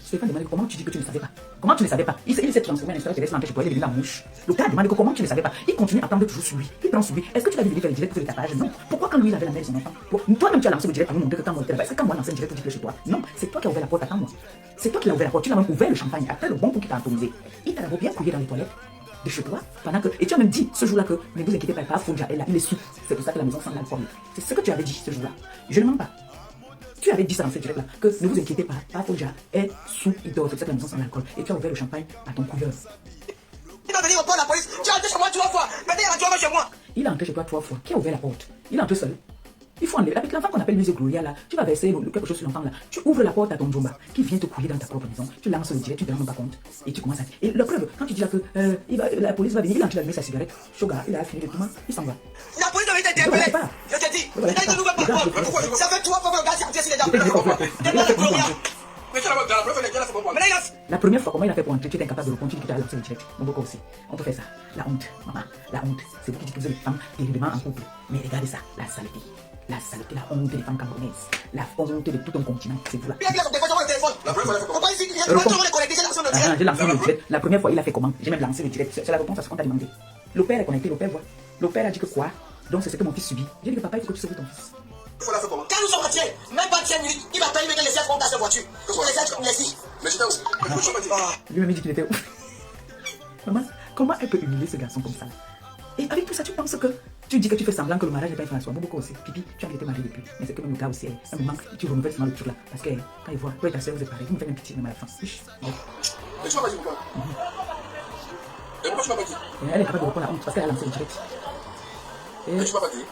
Stéphane demande comment tu dis que tu ne savais pas. Comment tu ne savais pas? Il s'est transformé en extraterrestre, l'empêche pour aller devenir la mouche. Le gars demande comment tu ne savais pas. Il continue à prendre toujours sur lui. Il prend sur lui. Est-ce que tu vas venir faire le direct pour le tapage? Non. Pourquoi quand lui il avait la main de son enfant? Toi-même tu as lancé le direct pour nous montrer que quand moi était là-bas. Est-ce que quand moi lancé le direct pour dire que chez toi? Non. C'est toi qui as ouvert la porte. Attends-moi. C'est toi qui l'as ouvert la porte. Tu l'as même ouvert le champagne. Après le bon coup qui t'a atomisé. Il t'a d'abord bien couillé dans les toilettes de chez toi pendant que. Et tu as même dit ce jour-là que ne vous inquiétez pas, Fonja est là, il est sous. C'est pour ça que la maison sent l'alcool. C'est ce que tu avais dit ce jour-là. Je ne mens pas. Tu avais dit ça dans ce direct-là, que ne vous inquiétez pas, Fonja est sous, il dort, c'est pour ça que la maison sent l'alcool. Et tu as ouvert le champagne à ton couilleur. Il va venir au port de la police. Tu es entré chez moi 3 fois. Maintenant il a 3 fois chez moi. Il est entré chez toi 3 fois. Qui a ouvert la porte? Il est entré seul. Il faut enlever. Avec l'enfant qu'on appelle Musée Gloria là, tu vas verser quelque chose sur l'enfant là. Tu ouvres la porte à ton Jomba qui vient te couiller dans ta propre maison. Tu lances le direct, tu ne te rends même pas compte. Et tu commences à. Et la preuve, quand tu dis là que la police va venir, il a allumé sa cigarette. Sugar, il a fini de tout, il s'en va. La police avait été interpellée. Je te dis, il a une nouvelle parole. Ça fait 3 fois que le gars s'est tiré sur les gens. La première fois, comment il a fait pour entrer? Tu es incapable de répondre, tu dis que tu as lancé le direct. Mon beau aussi. On te fait ça. La honte, maman. La honte. C'est vous qui dites que vous êtes des femmes terriblement en couple. Mais regardez ça, la saleté. La saleté, la honte des femmes camerounaises. La honte de tout un continent. C'est vous là. J'ai lancé le direct. La première fois, il a fait comment? J'ai même lancé le direct. C'est la réponse à ce qu'on t'a demandé. Le père est connecté, le père voit. Le père a dit que quoi? Donc c'est ce que mon fils subit. J'ai dit que papa, il faut que tu sauves ton fils. Quand nous sommes entiers, même pas 10 minutes, il va payer les sièges pour ta voiture. Les sièges comme les mais j'étais aussi. Lui-même dit qu'il était ouf. Maman, comment elle peut humilier ce garçon comme ça? Et avec tout ça, tu penses que tu dis que tu fais semblant que le mariage n'est pas une François. Beaucoup aussi. Pipi, tu as été marié depuis. Mais c'est que même le gars aussi, un moment, tu renouvelles seulement le truc là. Parce que quand il voit, toi et ta soeur vous êtes pareil, vous me faites un petit même à la fin. Mais tu m'as pas dit pourquoi? Et pourquoi tu m'as pas dit? Elle est capable de répondre à la honte parce qu'elle a lancé le direct. Mais tu m'as pas dit?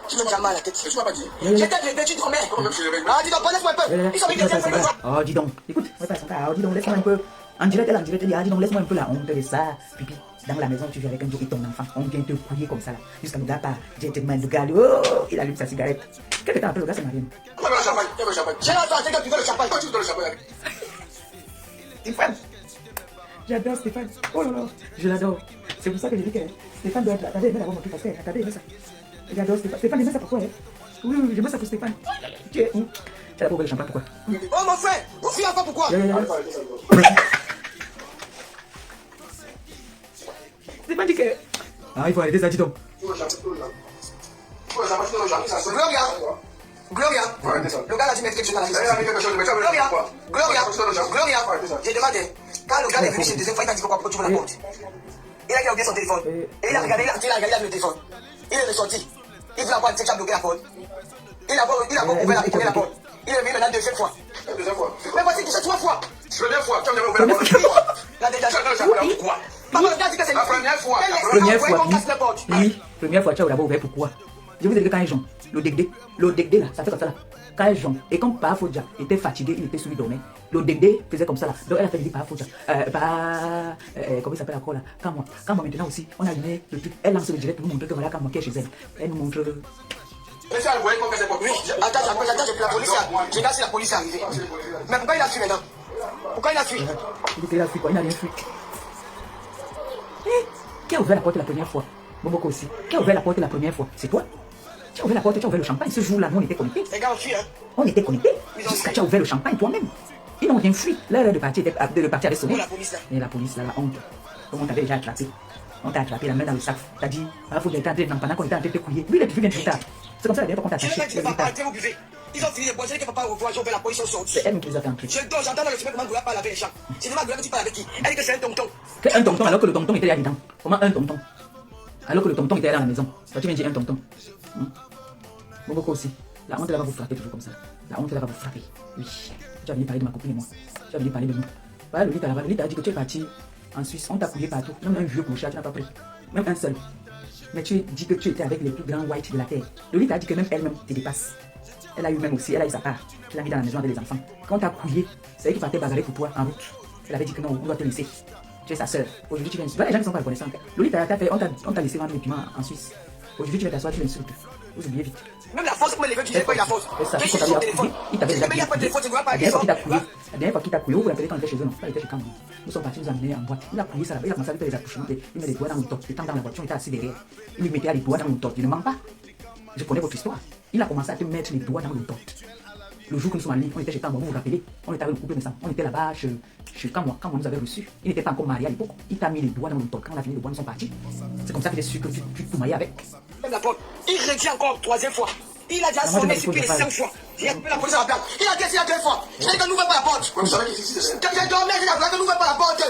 Tu me tiens mal à la tête. Mais tu m'as pas dit? J'étais réveillé, tu dormais. Ah, dis donc, laisse-moi un peu. Ils sont venus de oh, dis donc, écoute, dis donc, laisse-moi un peu. En direct, elle dit, dis donc, laisse-moi un peu la honte de ça. Pipi, dans la maison, tu vis avec un jour et ton enfant, on vient te couiller comme ça là. Jusqu'à le gars pas, gentleman, le gars, oh, il allume sa cigarette. Quel temps après le gars, c'est marié. J'ai l'entendu que tu veux le champagne. Pourquoi tu veux le champagne? Stéphane, j'adore Stéphane. Oh là là, je l'adore. C'est pour ça que je dis que Stéphane doit être là. Attendez, il va l'avoir montré parce que, attendez, il veut ça. J'adore Stéphane. Stéphane, il veut ça pourquoi? Oui, j'aime ça pour Stéphane. Tu es la pauvre le champagne, pourquoi? Oh mon frère, vous fuyez encore pourquoi? Stéphane dit que. Ah, il faut arrêter ça, dis donc. Gloria, le gars a dit mettre quelque chose dans la liste. Gloria, j'ai demandé, quand le gars est venu chez le deuxième fois, il t'a dit pourquoi tu veux la porte. Il a oublié son téléphone. Et il a regardé le téléphone. Il est ressorti. Il veut avoir un check bloqué la porte. Il a ouvert la porte. Il est venu maintenant deuxième fois. Mais voici tu sais 3 fois. Première fois, tu as ouvert la porte. La déjà. Pourquoi? Papa, le gars dit que c'est la première fois. Oui, première fois, tu as d'abord ouvert pourquoi? Je vous ai dit que quand ils jouent, le dégdé là, ça fait comme ça là. Quand ils jouent, et comme Parafoudja était fatigué, il était sous lui dormait, le dégdé faisait comme ça là. Donc elle a fait dire Parafoudja, comment il s'appelle encore là? Quand moi maintenant aussi, on a allumé le truc, elle lance le direct pour nous montrer que voilà quand moi qui est chez elle. Elle nous montre. Mais ça, vous voyez comment c'est pour lui. Attends, la police, je regarde si la police est arrivée. Mais pourquoi il a fui maintenant? Pourquoi il a fui? Il a fui quoi? Il n'a rien fui. Qui a ouvert la porte la première fois? Boboko aussi. Qui a ouvert la porte la première fois? C'est toi? Tu as ouvert la porte, tu as ouvert le champagne. Ce jour-là, nous on était connectés. Les gars ont fui, hein? On était connectés. Jusqu'à tu as ouvert le champagne toi-même. Ils n'ont rien fui. L'heure de partir avait sonné. La police là. Et la police là, la honte. Comme on t'avait déjà attrapé. On t'a attrapé la main dans le sac. T'as dit, il faut être entré pendant qu'on était en train de te couiller. Lui, il est plus bien plus tard. C'est comme ça la dernière fois qu'on t'a attaché. Je ne pas arrêter, vous buvez. Ils ont fini les bois, je n'ai pas au revoir, j'ai ouvert la police, ils sont sortis. C'est elle qui les a fait entrer. Je dors, j'entends dans le chemin comment Goula parle avec les gens. C'est demande Goula que tu parles avec qui? Elle dit que c'est un tonton. Un tonton alors que le tonton était là dedans. Comment un tonton? Alors que le tonton était là dans la maison. Toi, tu viens dire un tonton. Beaucoup aussi. La honte, elle va vous frapper toujours comme ça. La honte, elle va vous frapper. Oui. Tu as venu parler de ma copine et moi. Tu as venu parler de nous. Voilà, Lolita là-bas. Lolita a dit que tu es parti en Suisse. On t'a couillé partout. Même un vieux clochard, tu n'as pas pris. Même un seul. Mais tu dis que tu étais avec les plus grands whites de la terre. Lolita a dit que même elle-même te dépasse. Elle a eu même aussi, elle a eu sa part. Tu l'as mis dans la maison avec les enfants. Quand t'as couillé, c'est elle qui partait bagarrer pour toi en route. Elle avait dit que non, on doit te laisser. Tu es sa sœur. Aujourd'hui, tu viens. Les gens ne sont pas reconnaissants. Lolita, on t'a laissé vendre les piments en Suisse. Aujourd'hui, tu vas t'asseoir, tu l'insultes. Vous oubliez vite. Même la force, comment les veut, tu n'as pas eu la force. Tu sais son téléphone. Il t'avait déjà dit. La dernière fois qu'il t'a couillé, vous l'appelez quand il était chez eux, non? Quand il était chez Cameroun. Nous sommes partis nous emmener en boîte. Il a couillé ça là-bas, il a commencé à faire les accouchements. Il met les doigts dans le top. Étant dans la voiture, il était assis derrière. Il lui mettait les doigts dans le top. Il ne ment pas. Je connais votre histoire. Il a commencé à te mettre les doigts dans le top. Le jour que nous sommes allés, on était chez Cameroun, vous vous rappelez? On était avec le couple de sang. On était là-bas chez Cameroun. Quand on nous avait reçus, il n'était pas encore marié à l'époque. Il t'a mis les doigts dans le top. Quand on a fini les doigts, nous sommes partis. C'est comme ça qu'il est sûr que tu te mariais avec. Même la porte, il redit encore 3e fois. Il a déjà sonné sur les 5 fois. Il a la police à la place. Il a dit 2 fois. Je n'ai que n'ouvre pas la porte. Vous savez qui c'est? Quand j'ai dormi, j'ai dit que n'ouvre pas la porte. Tu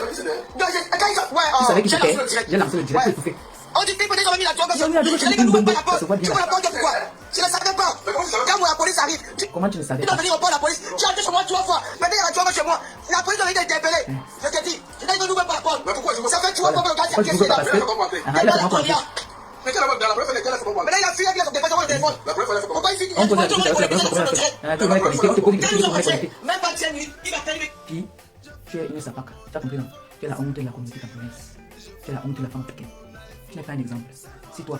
savais qui c'était? J'ai lancé le direct, tout fait. On dit peut-être qu'on a mis la toile. Je n'ai que n'ouvre pas la porte. Tu ouvres la porte pourquoi? Je ne savais pas. Quand la police arrive. Comment tu ne savais pas? pas? Il doit venir au la police. Tu as été chez moi 3 fois. Maintenant, il y a la toile chez moi. La police doit être interpellée. Je te dis, je n'ai que n'ouvre pas la porte. Ça fait 3 fois que le gars s'est cassé la porte. Mais quelle est la première fois? Maintenant, il a fui, il a son dépassement de La première fois, il a fait comment? On pose la question, c'est la première fois. Tu vas connecter, on te pose une question, tu vas connecter. Même pas 10 minutes, il va t'arriver. Puis, tu es une sapaka. Tu as compris, non? Tu es la honte de la communauté camerounaise. Tu es la honte de la femme africaine. Tu n'es pas un exemple. Si toi,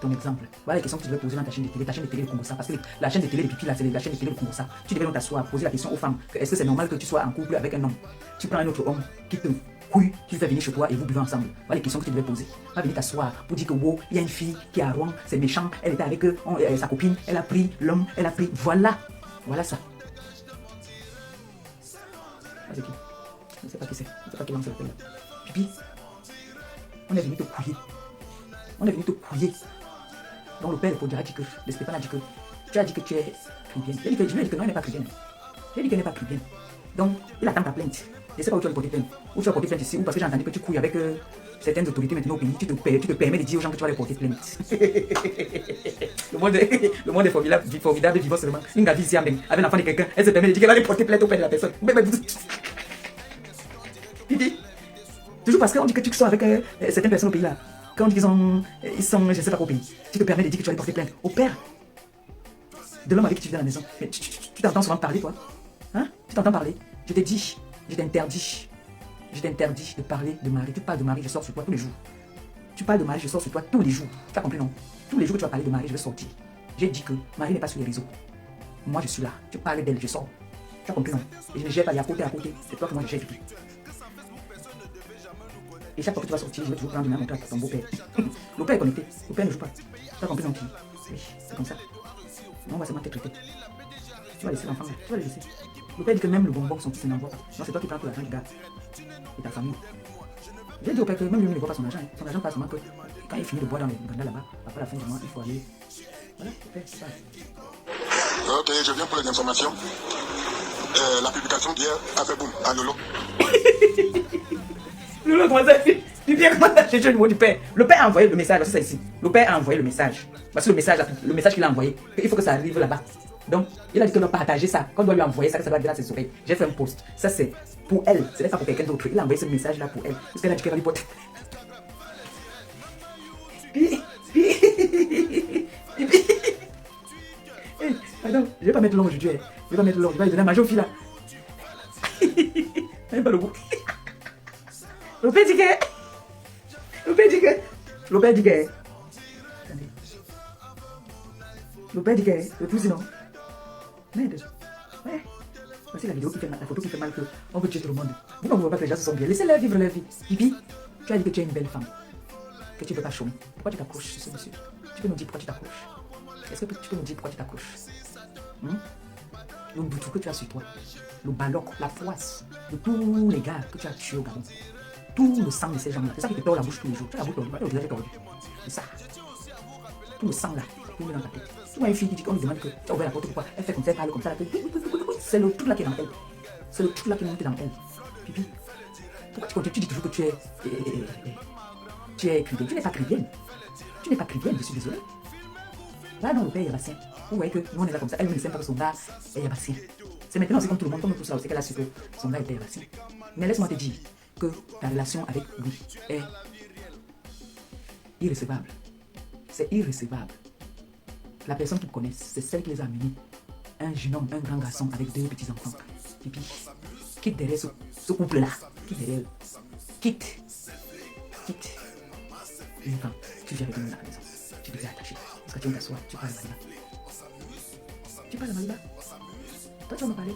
ton exemple, voilà les questions que tu devais poser dans ta chaîne de télé, de Congo, parce que la chaîne de télé de Pipi, là, c'est la chaîne de télé de Congo. Tu devais donc t'asseoir, poser la question aux femmes. Est-ce que c'est normal que tu sois en couple avec un homme? Tu prends un autre homme qui te couille, tu le fais venir chez toi et vous buvez ensemble. Voilà les questions que tu devais poser. Pas venir t'asseoir pour dire que wow, il y a une fille qui est à Rouen, c'est méchant, elle était avec sa copine, elle a pris l'homme, elle a pris. Voilà. Voilà ça. C'est qui? Je ne sais pas qui c'est. Je ne sais pas qui lance le là. Pipi, on est venu te couiller. On est venu te couiller. Donc le père de Podjara dit que, le Stéphane a dit que, tu as dit que tu es chrétienne. Je lui ai dit que non, elle n'est pas chrétienne. Je lui ai dit qu'elle n'est pas chrétienne. Donc, il attend ta plainte. Je ne sais pas où tu vas porter plainte. Où tu vas porter plainte ici, ou parce que j'ai entendu que tu couilles avec certaines autorités maintenant au pays. Tu te permets de dire aux gens que tu vas les porter plainte. le monde est formidable, vivant seulement. Une gars ici avec l'enfant de quelqu'un, elle se permet de dire qu'elle va les porter plainte auprès de la personne. Mais il dit, toujours parce qu'on dit que tu sors avec certaines personnes au pays là. Quand on dit ils sont, je ne sais pas, au pays, tu te permets de dire que tu vas les porter plainte au père de l'homme avec qui tu vis dans la maison. Mais tu t'entends souvent parler, toi? Hein? Tu t'entends parler? Je t'ai dit, je t'interdis de parler de Marie. Tu parles de Marie, je sors sur toi tous les jours. Tu parles de Marie, je sors sur toi tous les jours. Tu as compris, non? Tous les jours que tu vas parler de Marie, je vais sortir. J'ai dit que Marie n'est pas sur les réseaux. Moi, je suis là. Tu parles d'elle, je sors. Tu as compris, non? Et je ne gère pas, il y a à côté. C'est toi que moi je gère tout. Et chaque fois que tu vas sortir, je vais toujours prendre une main à ton beau-père. Le père est connecté. Le père ne joue pas. Tu as compris, non? Oui, c'est comme ça. Non, on va seulement te traiter. Tu vas laisser l'enfant là. Tu vas le laisser. Le père dit que même le bonbon, son fils ne l'envoie pas. Non, c'est toi qui prends tout l'argent du gars et ta famille. J'ai dit au père que même lui ne voit pas son argent. Son argent passe seulement que quand il finit de boire dans les grandas là-bas, après la fin du mois, il faut aller. Voilà, le père, c'est ça. Ok, je viens pour les informations. La publication d'hier a fait boum à Lolo. Lolo, comment ça? Tu viens comment ça chercher le numéro du père? Le père a envoyé le message, c'est ça ici. Le père a envoyé le message. Parce que le message qu'il a envoyé, il faut que ça arrive là-bas. Donc, il a dit qu'il doit partager ça. Quand on doit lui envoyer ça, que ça doit aller dans ses oreilles. J'ai fait un post. Ça, c'est pour elle. Ce n'est pas pour quelqu'un d'autre. Il a envoyé ce message-là pour elle. Parce qu'elle a dit qu'elle va lui porter. Attends, je vais pas mettre l'ombre aujourd'hui. Je vais pas mettre l'ombre. Je vais lui donner à ma jolie fille là. Même pas le goût. Le père dit que. Le père dit que. Le père dit que. Attendez. Le père dit que. Le tout sinon. Merde. Ouais. Voici la vidéo qui fait mal, la photo qui fait mal que on veut tuer tout le monde. Vous ne voulez pas que les gens se sentent bien. Laissez-les vivre leur vie. Bibi, tu as dit que tu es une belle femme. Que tu ne veux pas chômer. Pourquoi tu t'accroches sur ce monsieur? Tu peux nous dire pourquoi tu t'accroches? Est-ce que tu peux nous dire pourquoi tu t'accroches? Le boutou que tu as sur toi, le ballon, la poisse de tous les gars que tu as tués au Gabon. Tout le sang de ces gens-là. C'est ça qui te tord la bouche tous les jours. Tu as la bouche tordue, le visage tordu. C'est ça. Tout le sang là, tout le dans ta tête. Tu vois une fille qui dit qu'on lui demande que tu as ouvert la porte, pourquoi elle fait comme ça, elle parle comme ça. C'est le truc là qui est dans elle. C'est le truc là qui est monté dans elle. Pipi. Pourquoi tu continues? Tu dis toujours que tu es chrétienne. Tu n'es pas chrétienne. Tu n'es pas chrétienne, je suis désolé. Là, dans le père Yabassien, vous voyez que nous on est là comme ça. Elle ne sait pas que son gars est Yabassien. C'est maintenant aussi comme tout le monde, comme tout ça aussi qu'elle a su que son gars était Yabassien. Mais laisse-moi te dire que ta relation avec lui est irrécevable. C'est irrécevable. La personne qu'ils connaissent, c'est celle qui les a amenés. Un jeune homme, un grand garçon avec 2 petits-enfants. Pipi, quitte derrière ce couple-là. Quitte derrière eux. Quitte. Une femme, tu viens avec nous à la maison. Tu devais attacher. Parce que tu viens t'asseoir, tu parles à Maliba. Tu parles à Maliba. Toi, tu vas me parler.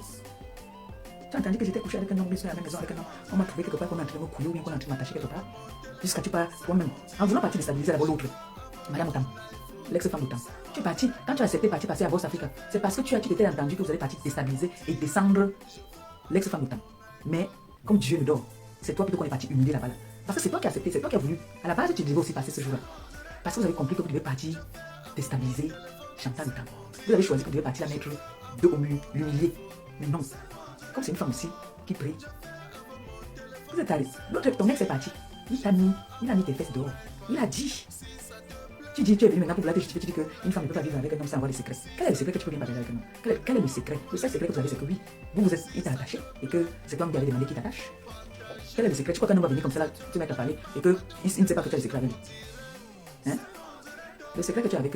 Tu as entendu que j'étais couché avec un homme, à la maison avec un homme. On m'a trouvé quelque part qu'on est en train de me couiller ou bien qu'on est en train de m'attacher quelque part. Jusqu'à tu parles toi-même. En voulant partir déstabiliser d'abord l'autre. Madame Otam, l'ex-femme Otam. Tu es parti, quand tu as accepté partir passer à Boss Africa, c'est parce que tu t'étais entendu que vous allez partir déstabiliser et descendre l'ex-femme Otam. Mais comme Dieu le dort, c'est toi plutôt qu'on est parti humilier là-bas. Parce que c'est toi qui as accepté, c'est toi qui as voulu. À la base, tu devais aussi passer ce jour-là. Parce que vous avez compris que vous devez partir déstabiliser Chantal Otam. Vous avez choisi que vous devez partir la mettre de au mur, l'humilier. Mais non. Comme c'est une femme aussi qui prie. Vous êtes allé. L'autre, ton ex est parti. Il a mis tes fesses dehors. Il a dit. Tu dis, tu es venu maintenant pour la justifier, tu dis qu'une femme ne peut pas vivre avec un homme sans avoir des secrets. Quel est le secret que tu peux bien partager avec un homme? Quel est le secret? Le seul secret que vous avez, c'est que oui, il t'a attaché et que c'est toi qui avez demandé qu'il t'attache. Quel est le secret? Tu crois qu'un homme va venir comme ça là, tu mets à parler et qu'il ne sait pas que tu as le secret avec lui? Hein? Le secret que tu as avec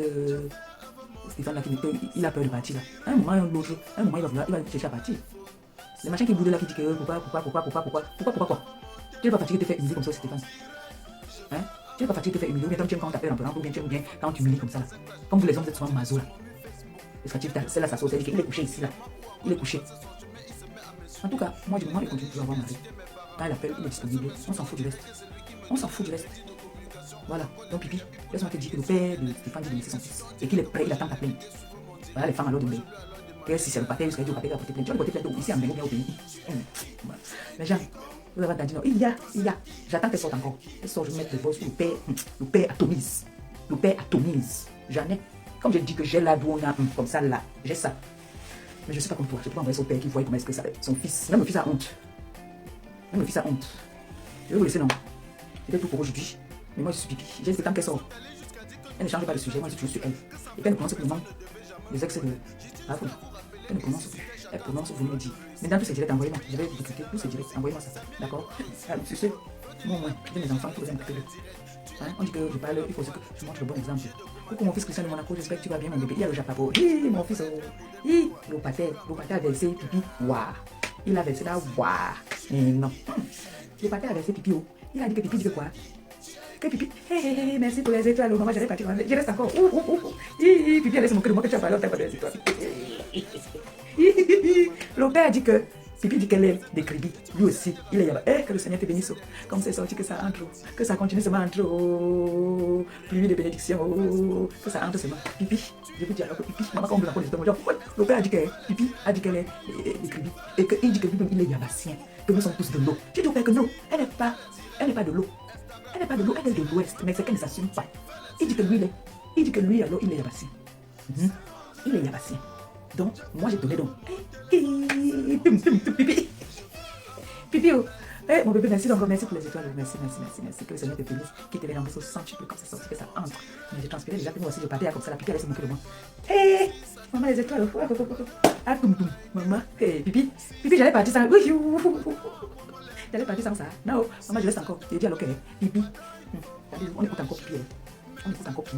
Stéphane là, il a peur de partir là. Un moment, l'autre, il va chercher à partir. Le machin qui boude là qui dit que pourquoi quoi? Tu n'es pas fatigué de te faire humilier comme ça, Stéphane. Hein? Tu n'es pas fatigué de te faire humilier, ou bien tu aimes quand on t'appelle en parlant, ou bien tu aimes bien quand on t'humilie comme ça là. Comme vous les hommes, vous êtes souvent maso là. C'est là, ça saute, il est couché ici là. Il est couché. En tout cas, moi du moment où il continue toujours à avoir mari, quand il appelle, il est disponible, on s'en fout du reste. On s'en fout du reste. Voilà, donc Pipi, laisse-moi te dire que le père de Stéphane dit de laisser son fils et qu'il est prêt, il attend ta plainte. Voilà les femmes alors de me que si c'est le pâté, jusqu'à dire au pâté qui a porté plainte. Tu vas porter plainte ici en Bénin ou bien au pays. Mais Jean, vous avez entendu non? Il y a. J'attends qu'elle sorte encore. Elle sort, je vais mettre le boss, le père atomise. Le père atomise. J'en ai. Comme je dis que j'ai là d'où on a un, comme ça là, j'ai ça. Mais je ne suis pas comme toi. Je peux envoyer son père qui voit comment est-ce que ça son fils. Même le fils a honte. Même le fils a honte. Je vais vous laisser non. C'était tout pour aujourd'hui. Mais moi je suis Pipi. J'ai laissé tant qu'elle sort. Elle ne change pas de sujet. Moi je suis toujours sur elle. Et quand elle prononce plus les ex de Rafoul. Elle ne prononce plus. Elle prononce, vous me dites. Mais dans tous ces directs, envoyez-moi. Je vais vous écouter tous ces directs. Envoyez-moi ça. D'accord? Sur ce, moi, j'ai mes enfants qui vous aiment plus. Hein? On dit que je parle, il faut que je montre le bon exemple. Coucou mon fils Christian de Monaco, j'espère que tu vas bien mon bébé. Il y a le Japabo. Hi, mon fils, le pâté a versé pipi. Waouh. Il a versé là, waouh. Et non. Le pâté a versé pipi. Il a dit que pipi dit que quoi? Que pipi. Hey, merci pour les étoiles. Maman, j'allais partir. Je reste encore. Pipi, allez se moquer de moi que tu as parlé. Tu as parlé des étoiles. Le père a dit que Pipi dit qu'elle est des cribis. Lui aussi, il est là-bas. Que le Seigneur te bénisse. Comme c'est sorti, que ça entre. Que ça continue seulement entre. Pluie de bénédictions. Que ça entre seulement. Pipi, je vous dis alors que Pipi, maman, quand on veut la police de mon genre, le père a dit que Pipi a dit qu'elle est des cribis. Et qu'il dit que lui-même, il est yabassien. Que nous sommes tous de l'eau. Tu dis au père que non, elle n'est pas de l'eau. Elle n'est pas de l'eau, elle est de l'ouest. Mais c'est qu'elle ne s'assume pas. Il dit que lui, alors, il est yabassien. Il est yabassien. Donc, moi j'ai donné donc. Pipi. Pipi, mon bébé, merci donc, merci pour les étoiles. Merci. Que le Seigneur te bénisse. Qui te met dans le sang, tu peux comme ça sortir, que ça entre. Mais j'ai transpiré déjà que moi aussi je partais comme ça. La Pipi allait se moquer de moi. Maman, les étoiles. Ah, maman. Pipi, j'allais partir sans. J'allais partir sans ça. Non, maman, je laisse encore. J'ai dit alors que Pipi. On écoute encore Pipi.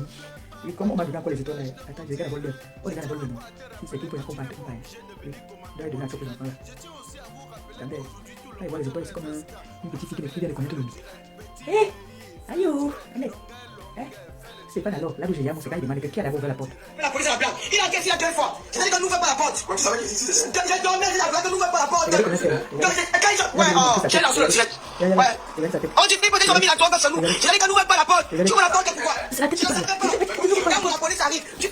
Et comme on m'a donné encore les étoiles, attends, je regarde la vol. Oh, regarde la vol de nous. Si c'est qui pour la combattre, on va. Oui, là, il donne la chose aux enfants là. Attendez, là, il voit les étoiles, c'est comme une petite fille qui vient de connaître le mythe. Hé, aïe, allez. C'est pas alors, là où j'ai yamou, c'est quand il demande que qui a d'abord ouvert la porte. La police a la plaque. Il a cassé la deux fois. C'est-à-dire qu'on n'ouvre pas la porte. Tu savais qu'il existait. J'ai dormi, j'ai la plaque, on n'ouvre pas la porte. J'ai lancé le direct. On dit que peut-être on a mis la drogue sur nous. C'est-à-dire qu'on n'ouvre pas la porte. Tu ouvres la porte, pourquoi? Quand la police arrive, tu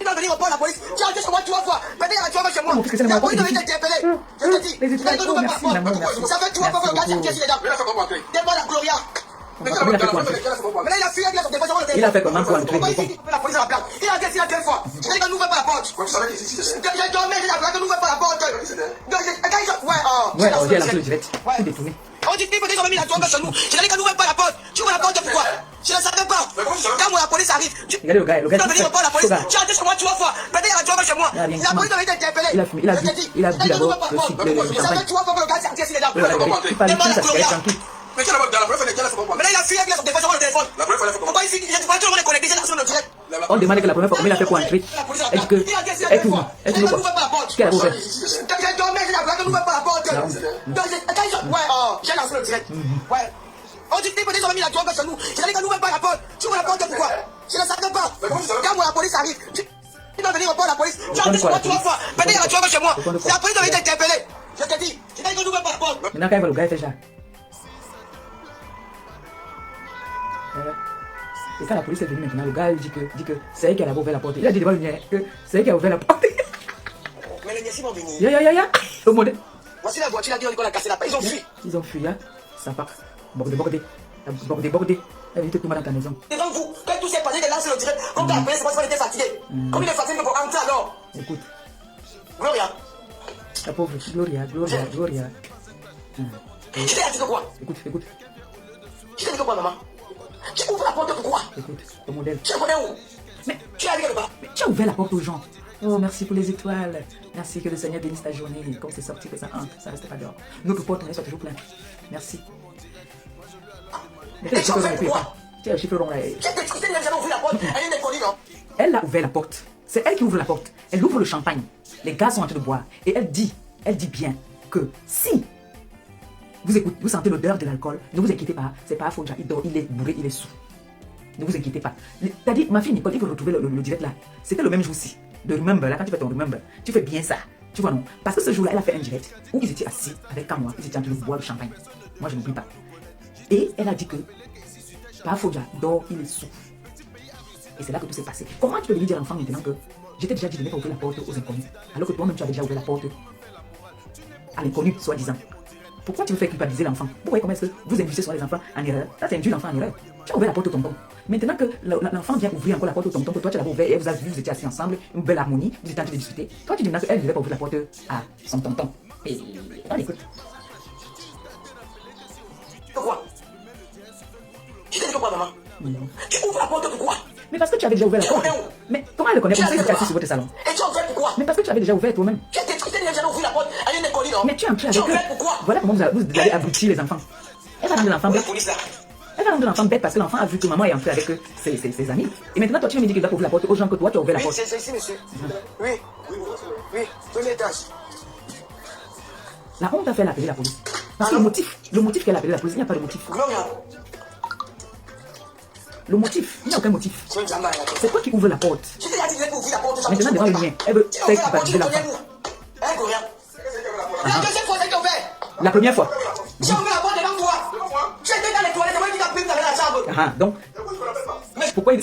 dois venir au port, la police. Tu as été chez moi 3 fois. Maintenant, il y a la drogue chez moi. La police devait t'interpeller. Je te dis, c'est-à-dire qu'on n'ouvre pas la porte. Ça fait 3 fois que le gars s'est cassé les dents. Demande à Gloria. Mais là, il a fui, il a son défenseur. Il a fait comment pour entrer? La police a la plaque. Il a cassé la deux fois. C'est-à-dire qu'on n'ouvre pas la porte. Tu savais qu'il existait. J'ai dormi, j'ai la plaque, on n'ouvre pas la porte. Ouais, j'ai lancé le direct. C'est détourné. On dit que peut-être on a mis la drogue chez nous. C'est-à-dire qu'on n'ouvre pas la porte. Tu ouvres la porte, pourquoi? Je ne savais pas. Quand la police arrive, regardez le gars, tu dois venir au port, la police. Tu as été chez moi 3 fois. Maintenant, il y a la drogue chez moi. La police devait t'interpeller. Il a dit d'abord que si ça fait 3 fois que le gars s'est cassé les dents. Demande à Gloria. Mais quelle la preuve, elle est là, mais là, il a fui, il a son téléphone, le téléphone. La preuve, elle est pourquoi ici, il y a tout le monde est connecté, j'ai lancé le direct. On demande que la première fois, comment il a fait pour entrer? Elle dit que. Elle tourne. Elle tourne pas. Qu'elle a ouvert. J'ai dormi, j'ai la plaque, on n'ouvre pas la porte. J'ai lancé le direct. Ouais. On dit que peut-être on a mis la drogue chez nous. C'est-à-dire qu'on n'ouvre pas la porte. Tu ouvres la porte, pourquoi? Je ne savais pas. Quand la police arrive, tu dois venir au port, la police. Tu as dit chez moi 3 fois. Maintenant, il y a la drogue chez moi. La police devait t'interpeller. Je te dis, c'est-à-dire qu'on n'ouvre pas la porte. Maintenant, quand il va le gars, il fait ça. Et quand la police est venue maintenant, le gars il dit que c'est elle qui a ouvert la porte. Il a dit devant le mien que c'est elle qui a ouvert la porte. Mais les Niaisi vont venir. Ya. Le modèle. Voici la voiture, là, qu'on a cassé la porte. Ils ont fui, hein. Ça part. Bordé. Elle était tout mal dans ta maison. Devant vous, quand tout s'est passé, il a lancé le direct. Comme la police, moi, il était fatigué. Comme il est fatigué, il faut rentrer alors. Écoute. Gloria. La pauvre Gloria. Tu t'es dit que quoi? Écoute. Tu t'es dit que quoi, maman? Tu ouvres la porte pourquoi? Écoute, le modèle. Tu es où? Mais tu es allé là-bas. Mais tu as ouvert la porte aux gens. Oh, merci pour les étoiles. Merci que le Seigneur bénisse ta journée. Comme c'est sorti, que ça entre, ça reste pas dehors. Notre porte, on soit toujours plein. Merci. Mais tu as les cheveux ronds là. Tu as jamais ouvert la porte. Elle est inconnue, non? Elle a ouvert la porte. C'est elle qui ouvre la porte. Elle ouvre le champagne. Les gars sont en train de boire. Et elle dit bien que si vous sentez l'odeur de l'alcool, ne vous inquiétez pas, c'est pas Fodja, il dort, il est bourré, il est sous. Ne vous inquiétez pas. T'as dit, ma fille Nicole, il faut retrouver le direct là. C'était le même jour-ci. De Remember, là, quand tu fais ton Remember, tu fais bien ça. Tu vois, non? Parce que ce jour-là, elle a fait un direct où ils étaient assis avec Kamwa, ils étaient en train de boire le champagne. Moi, je n'oublie pas. Et elle a dit que pas Fodja dort, il est sous. Et c'est là que tout s'est passé. Comment tu peux venir dire à l'enfant maintenant que j'étais déjà dit de ne pas ouvrir la porte aux inconnus, alors que toi-même tu avais déjà ouvert la porte à l'inconnu, soi-disant. Pourquoi tu veux faire culpabiliser l'enfant? Vous voyez comment est-ce que vous induisez sur les enfants en erreur? Ça, c'est induire l'enfant en erreur. Tu as ouvert la porte au tonton. Maintenant que l'enfant vient ouvrir encore la porte au tonton, que toi tu l'avais ouvert et vous avez vu, vous étiez assis ensemble, une belle harmonie, vous étiez en train de discuter. Toi tu dis maintenant qu'elle ne devait pas ouvrir la porte à son tonton. Et on écoute. Pourquoi? Je t'ai dit pourquoi, maman? Tu ouvres la porte pourquoi? Mais parce que tu avais déjà ouvert la porte. Mais comment elle le connaît? On sait que tu es assis sur votre salon. Et tu as ouvert pourquoi? Mais parce que tu avais déjà ouvert toi-même. Tu t'es déjà ouvert la porte à une école, non? Mais tu es entré avec eux. Tu as ouvert pourquoi? Voilà comment vous allez abrutir les enfants. Elle va rendre l'enfant bête. Elle va rendre l'enfant bête parce que l'enfant a vu que maman est entrée avec ses amis. Et maintenant, toi, tu me dis qu'il doit ouvrir la porte aux gens que toi, tu as ouvert la Oui, porte. c'est ici, monsieur. Oui. Oui, premier étage. La honte a fait l'appeler la police. Parce que le motif qu'elle a appelé la police, il n'y a pas de motif. Gloria. Le motif, il n'y a aucun motif. Tu es jamais là. C'est toi qui ouvres la porte. Je t'ai dit de ouvrir la porte. Maintenant, devant le mien, elle veut faire culpabiliser l'enfant. Hein, Gloria? La deuxième fois, c'est que tu as ouvert. La première fois. J'ai ouvert la porte devant toi. Tu étais dans les toilettes, c'est moi qui t'ai pris dans la chambre. Ah, donc, pourquoi il...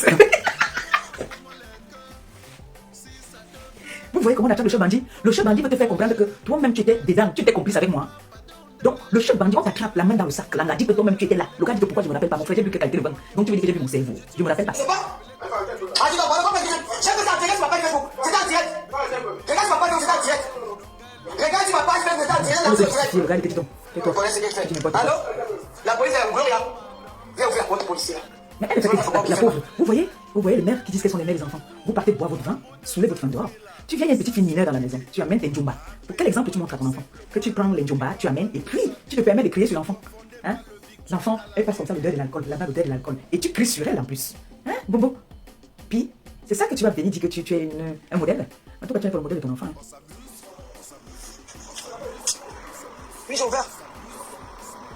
Vous voyez comment on attrape le chef bandit? Le chef bandit veut te faire comprendre que toi-même tu étais dedans, tu étais complice avec moi. Donc, le chef bandit, on t'attrape la main dans le sac. Là, on a dit que toi-même tu étais là. Le gars dit que pourquoi je ne me rappelle pas. Mon frère, j'ai vu que qualité de vin. Donc, tu veux dire que j'ai vu mon cerveau. Je ne me rappelle pas. C'est pas? Ah, tu vas voir, comment dire? J'ai vu ça en direct sur ma page Facebook. C'est en direct. Regarde sur ma page Facebook, c'est en direct. Regarde sur ma page Facebook, c'est en direct. Le gars était petit ton. Vous connaissez ce qu'il fait? Allô? La police est ouverte, là. Viens ouvrir la porte policière. Mais elle fait la pauvre. Vous voyez les mères qui disent qu'elles sont les mères des enfants. Vous partez boire votre vin, soulevez votre vin dehors. Tu viens, il y a une petite fille mineure dans la maison. Tu amènes tes njomba. Pour quel exemple tu montres à ton enfant? Que tu prends les njomba, tu amènes et puis tu te permets de crier sur l'enfant. Hein? L'enfant, elle passe comme ça l'odeur de l'alcool, là-bas l'odeur de l'alcool. Et tu cries sur elle en plus. Hein, Bobo? Puis, c'est ça que tu vas venir dire que tu es un modèle? En tout cas, tu es pas le modèle de ton enfant. Hein? Oui, j'ai ouvert.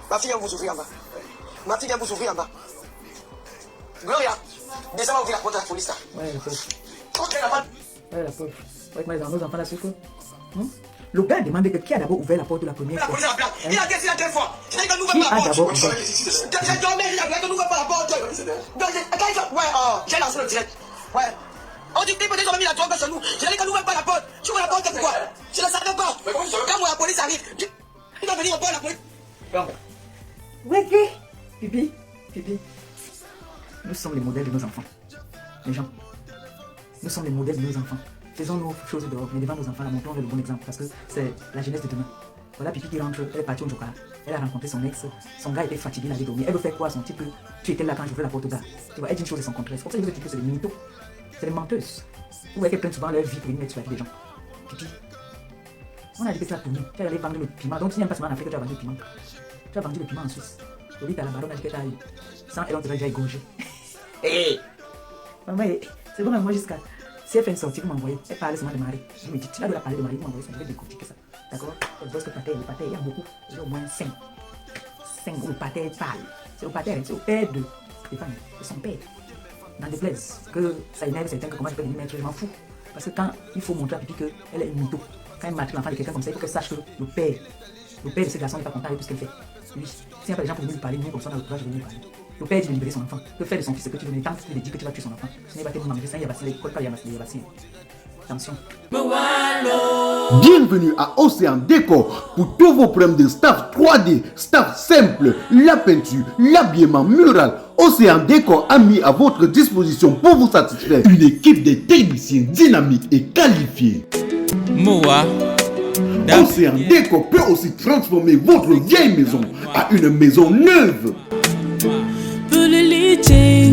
Ma fille vient vous ouvrir en bas. Ma fille vient vous ouvrir en bas. Gloria, descends, ouvrir la porte à la police là. Ouais, la pauvre. Ok, la porte. Ouais, la pauvre. Ouais, comment nos enfants là souffrent. Le gars demande que qui a d'abord ouvert la porte de la première La fois. police est en place. Il a dit la deux fois. Je dis que nous Qui ouvrons a pas la d'abord porte. ouvert? J'ai dormi, il a dit que nous ouvrons pas la porte. Donc, ouais, j'ai lancé le direct. Ouais. On dit que peut-être qu'on a mis la drogue chez nous. Je dis que nous ouvrons pas la porte. Tu ouvres la porte, pourquoi? Je ne savais pas. Quand la police arrive, il va venir ouvrir la police. Ouais, Pipi. Nous sommes les modèles de nos enfants. Les gens. Nous sommes les modèles de nos enfants. Faisons nos choses dehors, mais devant nos enfants, montrons le bon exemple parce que c'est la jeunesse de demain. Voilà Pipi qui rentre, elle est partie au Joker. Elle a rencontré son ex, son gars était fatigué, il avait dormi. Elle veut faire quoi à son type? Tu étais là quand j'ouvrais la porte au gars. Tu vois, elle dit une chose et son contraire. C'est pour ça que je vous dis que c'est des mythos. C'est des menteuses. Vous voyez qu'elles prennent souvent leur vie pour y mettre sur la vie des gens. Pipi. On a dit que ça a tourné. Tu es allé vendre le piment. Donc si tu n'aimes pas seulement en Afrique, tu as vendu le piment. Tu as vendu le piment en Suisse. Tu dis à la baronne, elle a dit que tu as eu. Sans elle, on te va déjà égorger. Hé! Maman, c'est bon, moi jusqu'à. Si elle fait une sortie, vous m'envoyez. Elle parle seulement de mari. Je me dis, tu vas la parler de mari, vous m'envoyez ça. Je vais décortiquer ça. D'accord? Elle bosse le pâté, il y a beaucoup. J'ai au moins 5. 5 où le pâté parle. C'est au pâté, c'est au père de Stéphane, de son père. N'en déplaise que ça énerve certains que comment je peux venir mettre, je m'en fous. Parce que quand il faut montrer à Pipi qu'elle est une mytho, quand elle matricule l'enfant de quelqu'un comme ça, il faut qu'elle sache que le père de ce garçon n'est pas content avec tout ce qu'elle fait. Oui, s'il n'y a pas des gens pour venir lui parler, nous comme ça, on a le courage de venir lui parler. Le père dit de libérer son enfant. Que faire de son fils ce que tu veux, mais tant qu'il dit que tu vas tuer son enfant. Ce n'est pas tellement manger ça, il y a vacillé, il y a vacillé. Attention. Bienvenue à Océan Décor pour tous vos problèmes de staff 3D, staff simple, la peinture, l'habillement mural. Océan Décor a mis à votre disposition pour vous satisfaire une équipe de techniciens dynamiques et qualifiés. Océan Décor peut aussi transformer votre vieille maison à une maison neuve.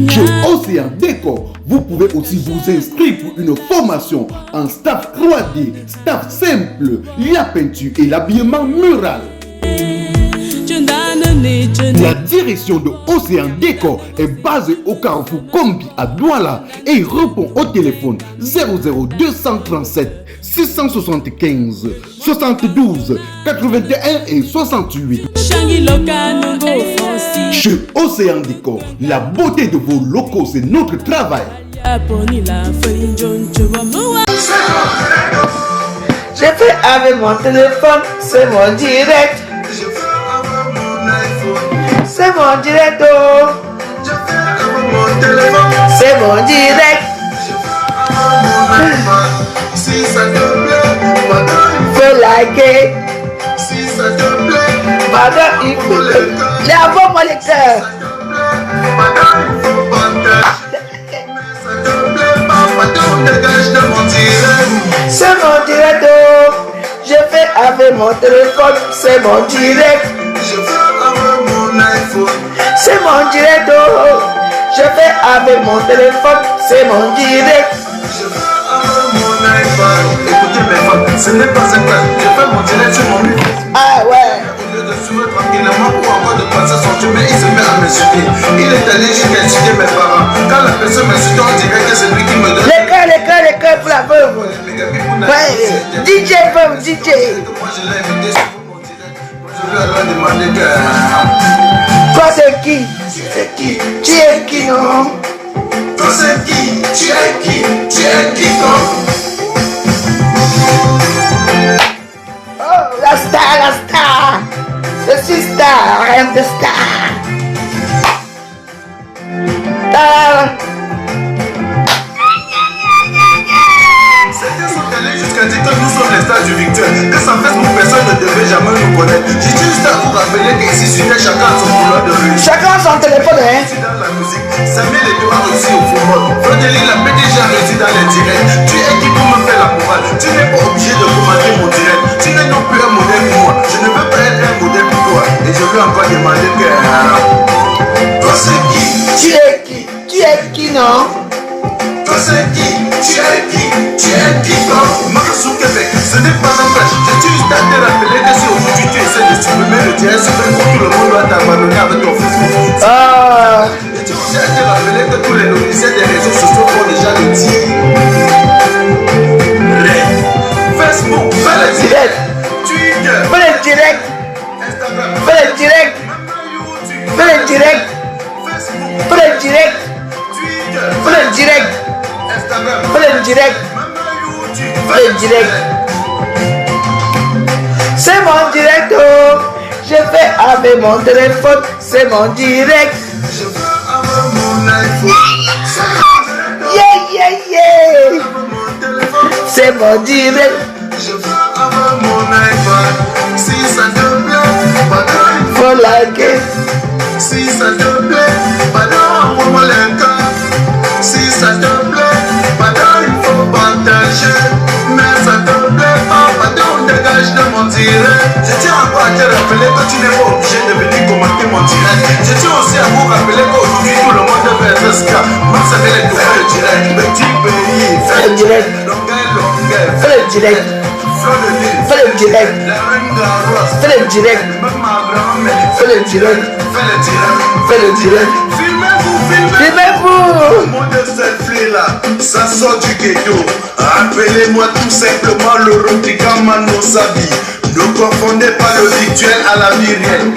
Chez Océan Décor, vous pouvez aussi vous inscrire pour une formation en staff 3D, staff simple, la peinture et l'habillement mural. La direction de Océan Décor est basée au carrefour Kombi à Douala et il répond au téléphone 00237 675 72 81 et 68. Chez Océan Décor, la beauté de vos locaux, c'est notre travail. J'ai fait avec mon téléphone, c'est mon direct. Je fais avec mon iPhone. C'est mon direct, oh. Je fais avec mon téléphone. C'est mon direct. Je fais avec mon iPhone. Si ça te plaît, madame, Faut liker. si ça te plaît, Madame, il faut le cœur. Moi les cœurs. madame, il faut partager. Mais ça te plaît pas, madame, dégage de mon direct. C'est mon direct, oh. J'ai fait avec mon téléphone, c'est mon direct. Je fais avec mon iPhone. C'est mon direct, oh. J'ai fait avec mon téléphone, c'est mon direct. Je fais avec mon iPhone. Écoutez mes femmes, ce n'est pas un cas. Je fais mon direct sur mon micro. Ah ouais. Au lieu de suivre tranquillement ou encore de passer son chemin, il se met à m'insulter. Il est allé jusqu'à insulter mes parents. Quand la personne m'insulte, on dirait que c'est lui qui me donne. Les cœurs pour la veuve. Ouais. DJ veuve, DJ. Moi je l'ai invité sur mon direct. Moi je lui ai demandé que. Toi c'est qui? C'est qui? Tu es qui, non? Toi c'est qui? Tu es qui? Tu es qui donc? Oh, la star, la star. Je suis star, rien de star. Certains sont allés jusqu'à dire que nous sommes les stars du Victor. Que sans Facebook, personne ne devait jamais nous connaître. J'ai juste à vous rappeler qu'ici, c'était chacun a son boulot de rue. Chacun son téléphone, hein? Dans la musique, Samuel Eto'o a réussi au football. Frodeli, la PDG a réussi dans les directs. Tu es qui pour me faire la morale? Tu n'es pas obligé de commander mon direct. Tu n'es non plus un modèle pour moi. Je ne veux pas être un modèle pour toi. Et je lui ai encore demandé que. Toi c'est qui? Tu es qui? Tu es qui, non? Toi c'est qui? Tu es qui? Tu es qui toi? Marasou Québec, ce n'est pas un flash. Je suis juste à te rappeler que si aujourd'hui tu essaies de supprimer le direct sur Facebook, tout le monde doit t'abandonner avec ton Facebook. Ah. Et tu aussi à te rappeler que tous les logiciels des réseaux sociaux font déjà le dire. Facebook, fais le direct. Twitter, Fais le direct. Instagram, Fais le direct. même YouTube, Fais le direct. Facebook, Fais le direct. Twitter, Fais le direct. Instagram, Fais le direct. même YouTube, Fais le direct. C'est mon direct, oh. Je fais avec mon téléphone, c'est mon direct. Je veux avoir mon iPhone. Yeah, yeah, yeah. Mon téléphone. C'est mon direct. Je veux avoir mon iPhone. Si ça te plaît, pardon. Faut liker. Si ça te plaît, pardon, envoie-moi le cœur. Si ça te plaît, pardon, il faut partager. Mais ça te plaît pas, pardon, dégage de mon direct. Je tiens encore à te rappeler que tu n'es pas obligé de venir commenter mon direct. Je tiens aussi à vous rappeler qu'aujourd'hui tout le monde fait un ska. Moi ça fait les tours le direct. Petit pays, Fais le direct. longueur. Fais le direct. Fais le direct. Fais le direct. Fais le direct. Fais le direct. Filmez-vous. Mon de cette fille-là, ça sort du ghetto. Appelez-moi tout simplement le Rotika Mano Sabi. Ne confondez pas le virtuel à la vie réelle.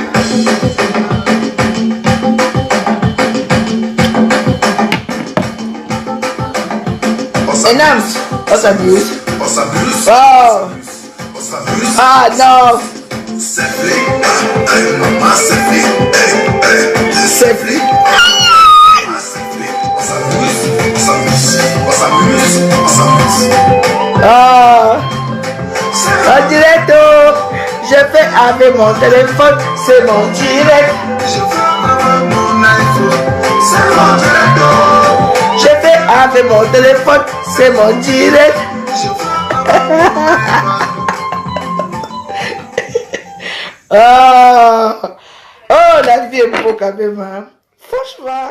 Enams. On s'abuse. On s'abuse. Oh. On s'abuse. Ah non. C'est flic. Maman, c'est flic. C'est flic. On s'amuse. On s'amuse. On s'amuse. On s'amuse. Ah. En direct, oh. Je fais avec mon téléphone, c'est mon direct. Je veux avoir mon iPhone. C'est mon direct. Je fais avec mon téléphone, c'est mon direct. Je veux avoir mon iPhone. Ah. Oh, la vie est beau quand même, hein. Franchement.